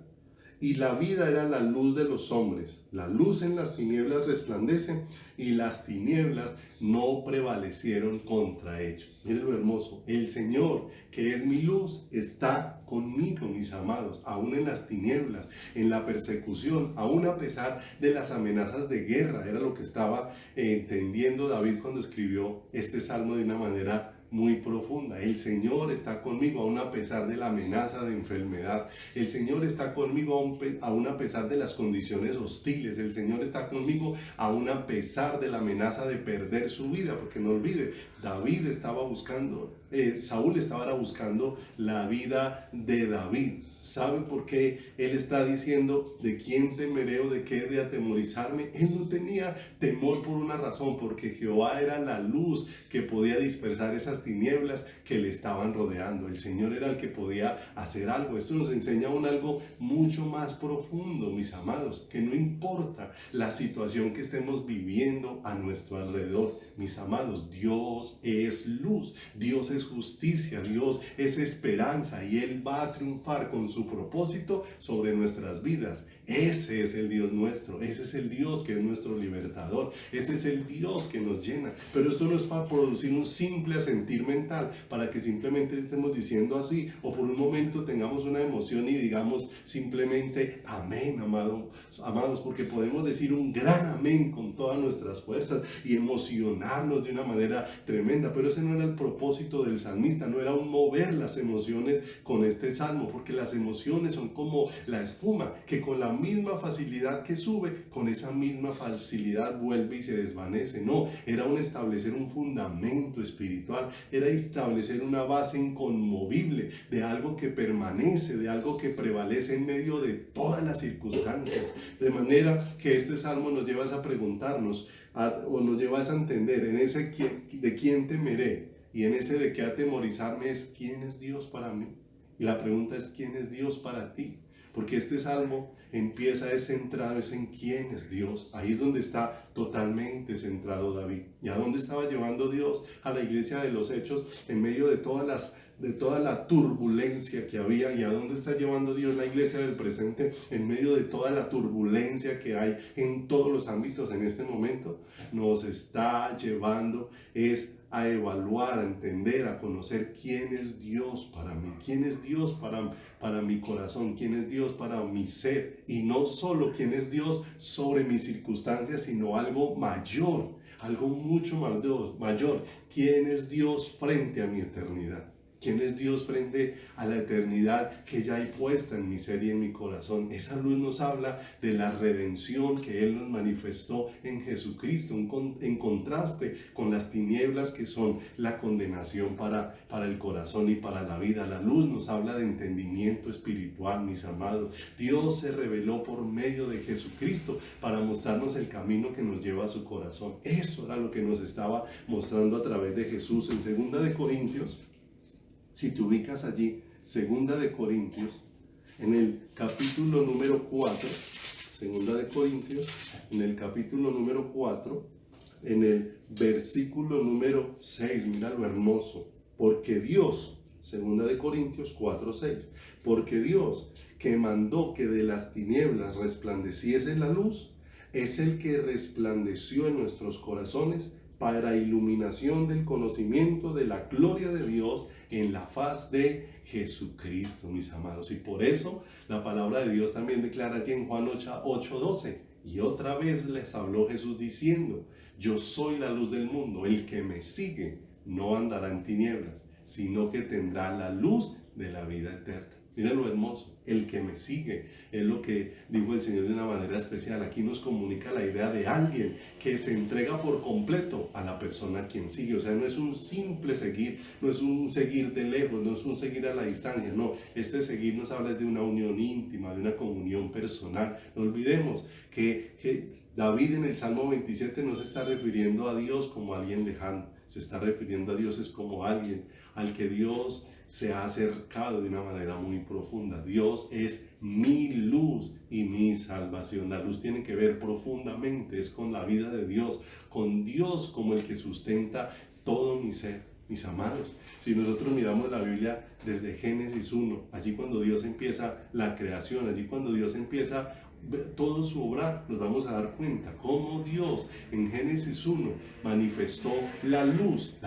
y la vida era la luz de los hombres. La luz en las tinieblas resplandece, y las tinieblas no prevalecieron contra ello. Miren lo hermoso, el Señor, que es mi luz, está conmigo, mis amados, aún en las tinieblas, en la persecución, aún a pesar de las amenazas de guerra. Era lo que estaba entendiendo David cuando escribió este salmo de una manera muy profunda. El Señor está conmigo aún a pesar de la amenaza de enfermedad. El Señor está conmigo aún a pesar de las condiciones hostiles. El Señor está conmigo aún a pesar de la amenaza de perder su vida, porque no olvide, David estaba buscando, Saúl estaba buscando la vida de David. ¿Sabe por qué él está diciendo de quién temeré o de qué he de atemorizarme? Él no tenía temor por una razón, porque Jehová era la luz que podía dispersar esas tinieblas que le estaban rodeando. El Señor era el que podía hacer algo. Esto nos enseña aún algo mucho más profundo, mis amados, que no importa la situación que estemos viviendo a nuestro alrededor, mis amados, Dios es luz, Dios es justicia, Dios es esperanza y Él va a triunfar con su propósito sobre nuestras vidas. Ese es el Dios nuestro, ese es el Dios que es nuestro libertador, ese es el Dios que nos llena. Pero esto no es para producir un simple sentir mental, para que simplemente estemos diciendo así, o por un momento tengamos una emoción y digamos simplemente amén, amados, porque podemos decir un gran amén con todas nuestras fuerzas y emocionarnos de una manera tremenda, pero ese no era el propósito del salmista, no era un mover las emociones con este salmo, porque las emociones son como la espuma, que con la misma facilidad que sube, con esa misma facilidad vuelve y se desvanece. No, era establecer un fundamento espiritual, era establecer una base inconmovible de algo que permanece, de algo que prevalece en medio de todas las circunstancias. De manera que este salmo nos lleva a preguntarnos, o nos lleva a entender, en ese de quién temeré y en ese de qué atemorizarme, es quién es Dios para mí. Y la pregunta es quién es Dios para ti. Porque este salmo empieza centrado en quién es Dios. Ahí es donde está totalmente centrado David. ¿Y a dónde estaba llevando Dios a la iglesia de los Hechos en medio de toda la turbulencia que había? ¿Y a dónde está llevando Dios la iglesia del presente en medio de toda la turbulencia que hay en todos los ámbitos en este momento? Nos está llevando a evaluar, a entender, a conocer quién es Dios para mí, quién es Dios para mi corazón, quién es Dios para mi ser, y no solo quién es Dios sobre mis circunstancias, sino algo mayor, algo mucho mayor, quién es Dios frente a mi eternidad. ¿Quién es Dios frente a la eternidad que ya hay puesta en mi ser y en mi corazón? Esa luz nos habla de la redención que Él nos manifestó en Jesucristo, en contraste con las tinieblas que son la condenación para el corazón y para la vida. La luz nos habla de entendimiento espiritual, mis amados. Dios se reveló por medio de Jesucristo para mostrarnos el camino que nos lleva a su corazón. Eso era lo que nos estaba mostrando a través de Jesús. En 2 de Corintios, Si te ubicas allí, segunda de Corintios, en el capítulo número 4, segunda de Corintios, en el capítulo número 4, en el versículo número 6, mira lo hermoso, porque Dios, segunda de Corintios 4, 6, porque Dios que mandó que de las tinieblas resplandeciese la luz, es el que resplandeció en nuestros corazones para iluminación del conocimiento de la gloria de Dios en la faz de Jesucristo, mis amados. Y por eso la palabra de Dios también declara allí en Juan 8:12, y otra vez les habló Jesús diciendo, yo soy la luz del mundo, el que me sigue no andará en tinieblas, sino que tendrá la luz de la vida eterna. Mira lo hermoso, el que me sigue, es lo que dijo el Señor de una manera especial. Aquí nos comunica la idea de alguien que se entrega por completo a la persona a quien sigue. O sea, no es un simple seguir, no es un seguir de lejos, no es un seguir a la distancia, no. Este seguir nos habla de una unión íntima, de una comunión personal. No olvidemos que David en el Salmo 27 no se está refiriendo a Dios como a alguien lejano, se está refiriendo a Dios es como alguien al que Dios se ha acercado de una manera muy profunda. Dios es mi luz y mi salvación. La luz tiene que ver profundamente, es con la vida de Dios, con Dios como el que sustenta todo mi ser. Mis amados, si nosotros miramos la Biblia desde Génesis 1, allí cuando Dios empieza la creación, allí cuando Dios empieza todo su obrar, nos vamos a dar cuenta cómo Dios en Génesis 1 manifestó la luz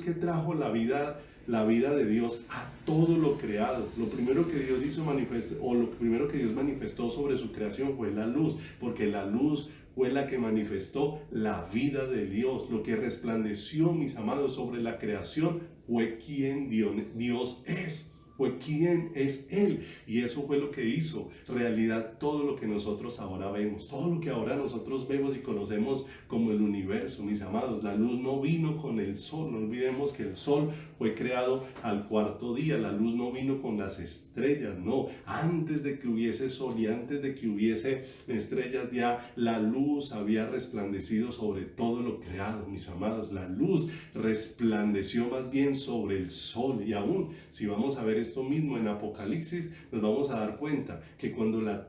que trajo la vida de Dios a todo lo creado. Lo primero que Dios hizo lo primero que Dios manifestó sobre su creación fue la luz, porque la luz fue la que manifestó la vida de Dios. Lo que resplandeció, mis amados, sobre la creación fue quien Dios es. Fue quién es Él, y eso fue lo que hizo realidad todo lo que nosotros ahora vemos, todo lo que ahora nosotros vemos y conocemos como el universo, mis amados. La luz no vino con el sol, no olvidemos que el sol fue creado al cuarto día, la luz no vino con las estrellas, no, antes de que hubiese sol y antes de que hubiese estrellas ya la luz había resplandecido sobre todo lo creado, mis amados. La luz resplandeció más bien sobre el sol, y aún si vamos a ver esto mismo en Apocalipsis, nos vamos a dar cuenta que cuando la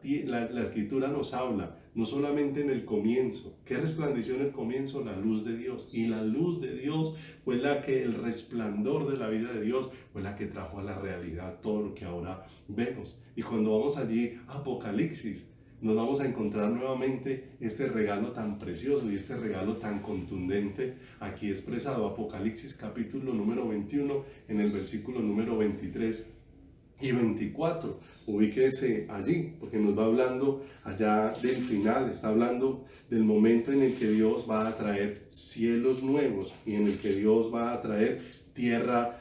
escritura nos habla, no solamente en el comienzo, ¿qué resplandeció en el comienzo? La luz de Dios. Y la luz de Dios fue el resplandor de la vida de Dios fue la que trajo a la realidad todo lo que ahora vemos. Y cuando vamos allí a Apocalipsis, nos vamos a encontrar nuevamente este regalo tan precioso y este regalo tan contundente aquí expresado. Apocalipsis capítulo número 21 en el versículo número 23 y 24. Ubíquese allí, porque nos va hablando allá del final, está hablando del momento en el que Dios va a traer cielos nuevos y en el que Dios va a traer tierra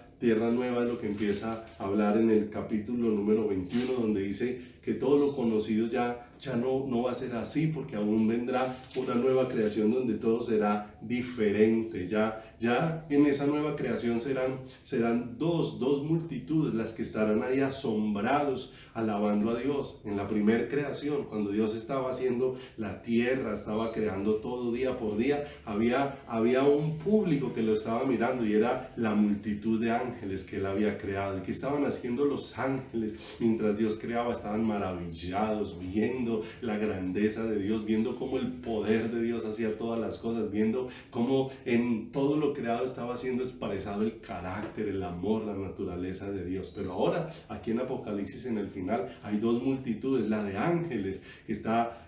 nueva, es lo que empieza a hablar en el capítulo número 21, donde dice que todo lo conocido ya no va a ser así, porque aún vendrá una nueva creación donde todo será diferente. Ya en esa nueva creación serán dos multitudes las que estarán ahí asombrados, alabando a Dios. En la primera creación, cuando Dios estaba haciendo la tierra, estaba creando todo día por día, había un público que lo estaba mirando, y era la multitud de ángeles que él había creado. ¿Y que estaban haciendo los ángeles mientras Dios creaba? Estaban maravillados, viendo la grandeza de Dios, viendo cómo el poder de Dios hacía todas las cosas, viendo cómo en todo lo creado estaba siendo expresado el carácter, el amor, la naturaleza de Dios. Pero ahora, aquí en Apocalipsis, en el final, hay dos multitudes, la de ángeles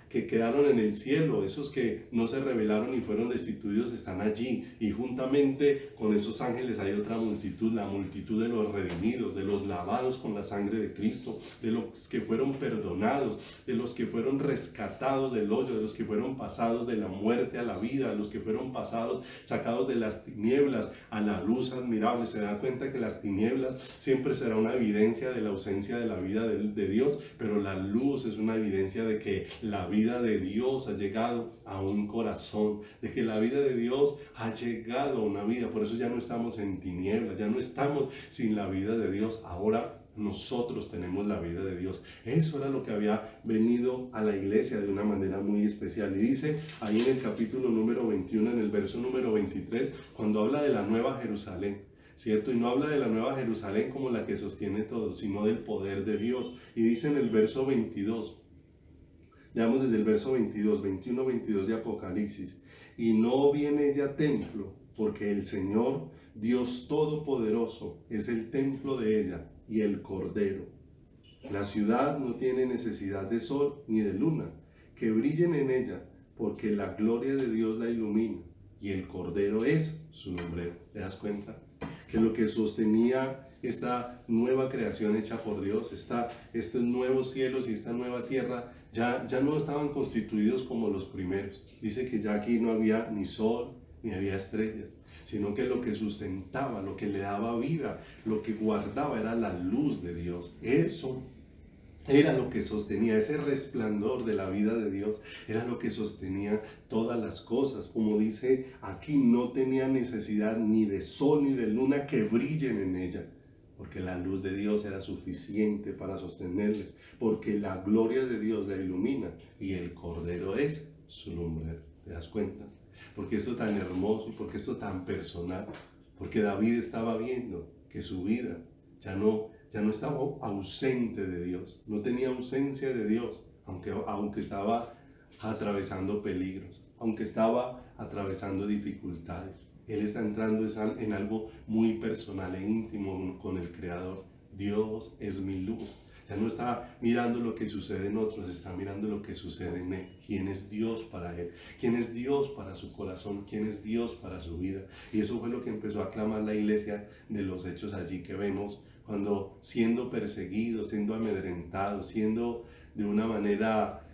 que quedaron en el cielo, esos que no se rebelaron y fueron destituidos están allí, y juntamente con esos ángeles hay otra multitud, la multitud de los redimidos, de los lavados con la sangre de Cristo, de los que fueron perdonados, de los que fueron rescatados del hoyo, de los que fueron pasados de la muerte a la vida, de los que fueron sacados de las tinieblas a la luz admirable. Se da cuenta que las tinieblas siempre será una evidencia de la ausencia de la vida de Dios, pero la luz es una evidencia de que la vida de Dios ha llegado a un corazón, de que la vida de Dios ha llegado a una vida. Por eso ya no estamos en tinieblas, ya no estamos sin la vida de Dios. Ahora nosotros tenemos la vida de Dios. Eso era lo que había venido a la iglesia de una manera muy especial. Y dice ahí en el capítulo número 21, en el verso número 23, cuando habla de la nueva Jerusalén, ¿cierto? Y no habla de la nueva Jerusalén como la que sostiene todo, sino del poder de Dios. Y dice en el verso 22, veamos desde el verso 22, 21, 22 de Apocalipsis, y no viene ya templo, porque el Señor, Dios Todopoderoso, es el templo de ella y el Cordero. La ciudad no tiene necesidad de sol ni de luna, que brillen en ella, porque la gloria de Dios la ilumina, y el Cordero es su lumbrero. ¿Te das cuenta? Que lo que sostenía esta nueva creación hecha por Dios, estos nuevos cielos y esta nueva tierra, ya no estaban constituidos como los primeros. Dice que ya aquí no había ni sol, ni había estrellas, sino que lo que sustentaba, lo que le daba vida, lo que guardaba era la luz de Dios. Eso era lo que sostenía, ese resplandor de la vida de Dios, era lo que sostenía todas las cosas. Como dice aquí, no tenía necesidad ni de sol ni de luna que brillen en ella, porque la luz de Dios era suficiente para sostenerles, porque la gloria de Dios la ilumina y el Cordero es su lumbrero. ¿Te das cuenta? Porque esto tan hermoso y porque esto tan personal, porque David estaba viendo que su vida ya no estaba ausente de Dios, no tenía ausencia de Dios, aunque estaba atravesando peligros, aunque estaba atravesando dificultades. Él está entrando en algo muy personal e íntimo con el Creador. Dios es mi luz. Ya no está mirando lo que sucede en otros, está mirando lo que sucede en Él. ¿Quién es Dios para Él? ¿Quién es Dios para su corazón? ¿Quién es Dios para su vida? Y eso fue lo que empezó a clamar la iglesia de los Hechos allí que vemos, cuando siendo perseguidos, siendo amedrentados, siendo de una manera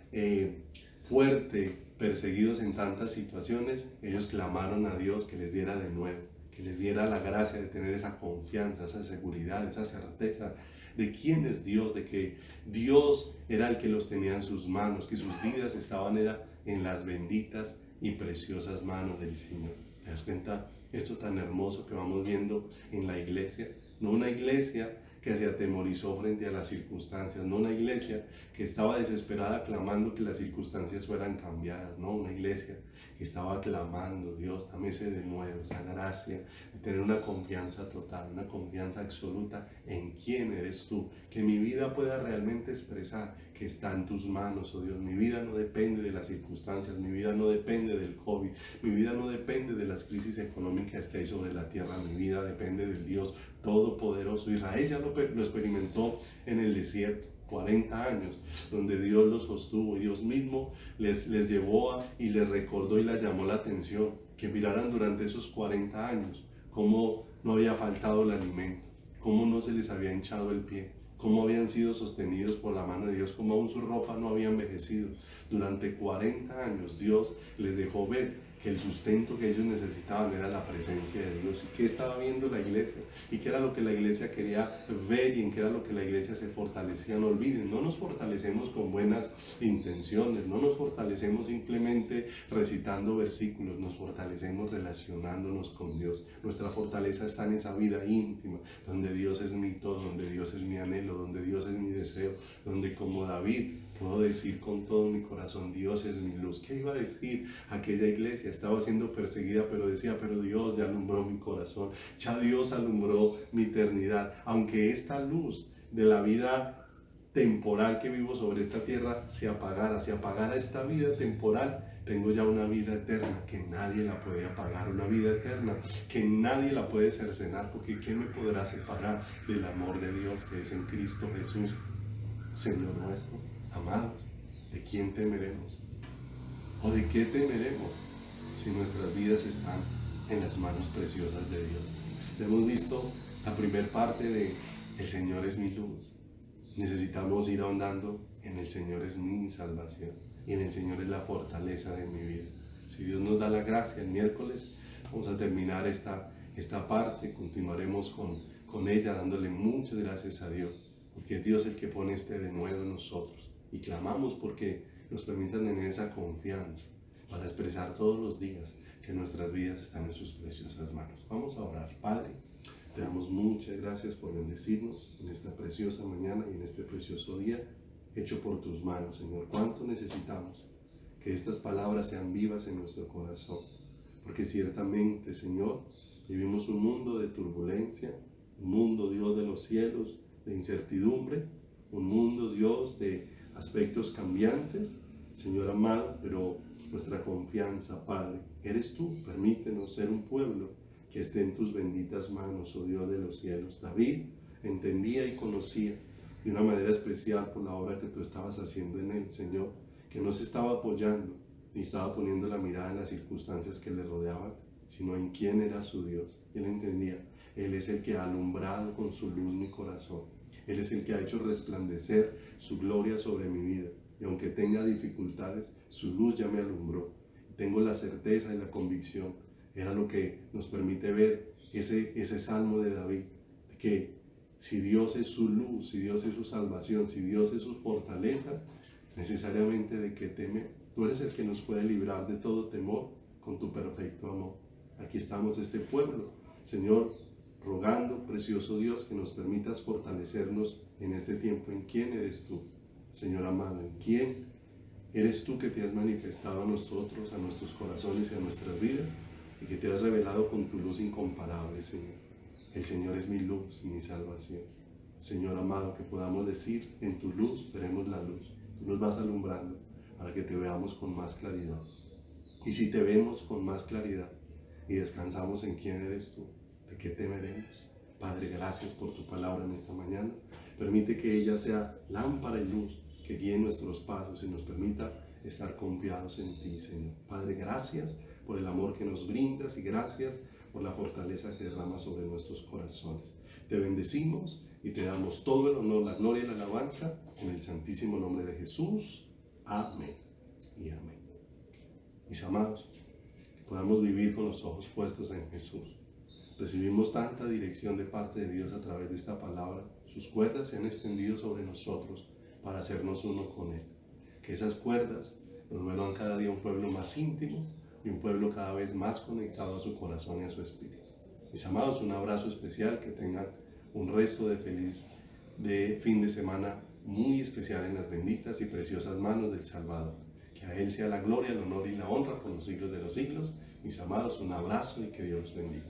fuerte, perseguidos en tantas situaciones, ellos clamaron a Dios que les diera de nuevo, que les diera la gracia de tener esa confianza, esa seguridad, esa certeza de quién es Dios, de que Dios era el que los tenía en sus manos, que sus vidas estaban en las benditas y preciosas manos del Señor. ¿Te das cuenta? Esto tan hermoso que vamos viendo en la iglesia, no una iglesia que se atemorizó frente a las circunstancias, no una iglesia que estaba desesperada clamando que las circunstancias fueran cambiadas, no una iglesia que estaba clamando: Dios, dame ese de nuevo, esa gracia de tener una confianza total, una confianza absoluta en quién eres tú, que mi vida pueda realmente expresar que está en tus manos, oh Dios. Mi vida no depende de las circunstancias, mi vida no depende del COVID, mi vida no depende de las crisis económicas que hay sobre la tierra, mi vida depende del Dios Todopoderoso. Israel ya lo experimentó en el desierto, 40 años, donde Dios los sostuvo y Dios mismo les llevó y les recordó y les llamó la atención, que miraran durante esos 40 años cómo no había faltado el alimento, cómo no se les había hinchado el pie, cómo habían sido sostenidos por la mano de Dios, cómo aún su ropa no había envejecido. Durante 40 años Dios les dejó ver que el sustento que ellos necesitaban era la presencia de Dios. ¿Y qué estaba viendo la iglesia? ¿Y qué era lo que la iglesia quería ver y en qué era lo que la iglesia se fortalecía? No olviden, no nos fortalecemos con buenas intenciones, no nos fortalecemos simplemente recitando versículos, nos fortalecemos relacionándonos con Dios. Nuestra fortaleza está en esa vida íntima, donde Dios es mi todo, donde Dios es mi anhelo, donde Dios es mi deseo, donde como David puedo decir con todo mi corazón: Dios es mi luz. ¿Qué iba a decir aquella iglesia? Estaba siendo perseguida, pero decía: pero Dios ya alumbró mi corazón, ya Dios alumbró mi eternidad. Aunque esta luz de la vida temporal que vivo sobre esta tierra se apagara esta vida temporal, tengo ya una vida eterna que nadie la puede apagar, una vida eterna que nadie la puede cercenar, porque ¿qué me podrá separar del amor de Dios que es en Cristo Jesús, Señor nuestro? Amados, ¿de quién temeremos? ¿O de qué temeremos si nuestras vidas están en las manos preciosas de Dios? Ya hemos visto la primera parte de el Señor es mi luz. Necesitamos ir ahondando en el Señor es mi salvación y en el Señor es la fortaleza de mi vida. Si Dios nos da la gracia, el miércoles vamos a terminar esta parte, continuaremos con ella dándole muchas gracias a Dios, porque es Dios el que pone de nuevo en nosotros. Y clamamos porque nos permitan tener esa confianza para expresar todos los días que nuestras vidas están en sus preciosas manos. Vamos a orar. Padre, te damos muchas gracias por bendecirnos en esta preciosa mañana y en este precioso día hecho por tus manos, Señor. ¿Cuánto necesitamos que estas palabras sean vivas en nuestro corazón? Porque ciertamente, Señor, Vivimos un mundo de turbulencia, un mundo, Dios, de los cielos, de incertidumbre, un mundo, Dios, de aspectos cambiantes, Señor amado, pero nuestra confianza, Padre, eres tú. Permítenos ser un pueblo que esté en tus benditas manos, oh Dios de los cielos. David entendía y conocía de una manera especial por la obra que tú estabas haciendo en él, Señor, que no se estaba apoyando ni estaba poniendo la mirada en las circunstancias que le rodeaban, sino en quién era su Dios. Él entendía, Él es el que ha alumbrado con su luz mi corazón. Él es el que ha hecho resplandecer su gloria sobre mi vida. Y aunque tenga dificultades, su luz ya me alumbró. Tengo la certeza y la convicción. Era lo que nos permite ver ese salmo de David, que si Dios es su luz, si Dios es su salvación, si Dios es su fortaleza, necesariamente de qué teme. Tú eres el que nos puede librar de todo temor con tu perfecto amor. Aquí estamos este pueblo, Señor, rogando, precioso Dios, que nos permitas fortalecernos en este tiempo. ¿En quién eres tú, Señor amado? ¿En quién eres tú que te has manifestado a nosotros, a nuestros corazones y a nuestras vidas? Y que te has revelado con tu luz incomparable, Señor. El Señor es mi luz y mi salvación. Señor amado, que podamos decir, en tu luz veremos la luz. Tú nos vas alumbrando para que te veamos con más claridad. Y si te vemos con más claridad y descansamos en quién eres tú, ¿de qué temeremos? Padre, gracias por tu palabra en esta mañana. Permite que ella sea lámpara y luz que guíe nuestros pasos y nos permita estar confiados en ti, Señor. Padre, gracias por el amor que nos brindas y gracias por la fortaleza que derramas sobre nuestros corazones. Te bendecimos y te damos todo el honor, la gloria y la alabanza en el santísimo nombre de Jesús. Amén y amén. Mis amados, que podamos vivir con los ojos puestos en Jesús. Recibimos tanta dirección de parte de Dios a través de esta palabra. Sus cuerdas se han extendido sobre nosotros para hacernos uno con Él. Que esas cuerdas nos vuelvan cada día un pueblo más íntimo y un pueblo cada vez más conectado a su corazón y a su espíritu. Mis amados, un abrazo especial, que tengan un resto de fin de semana muy especial en las benditas y preciosas manos del Salvador. Que a Él sea la gloria, el honor y la honra por los siglos de los siglos. Mis amados, un abrazo y que Dios los bendiga.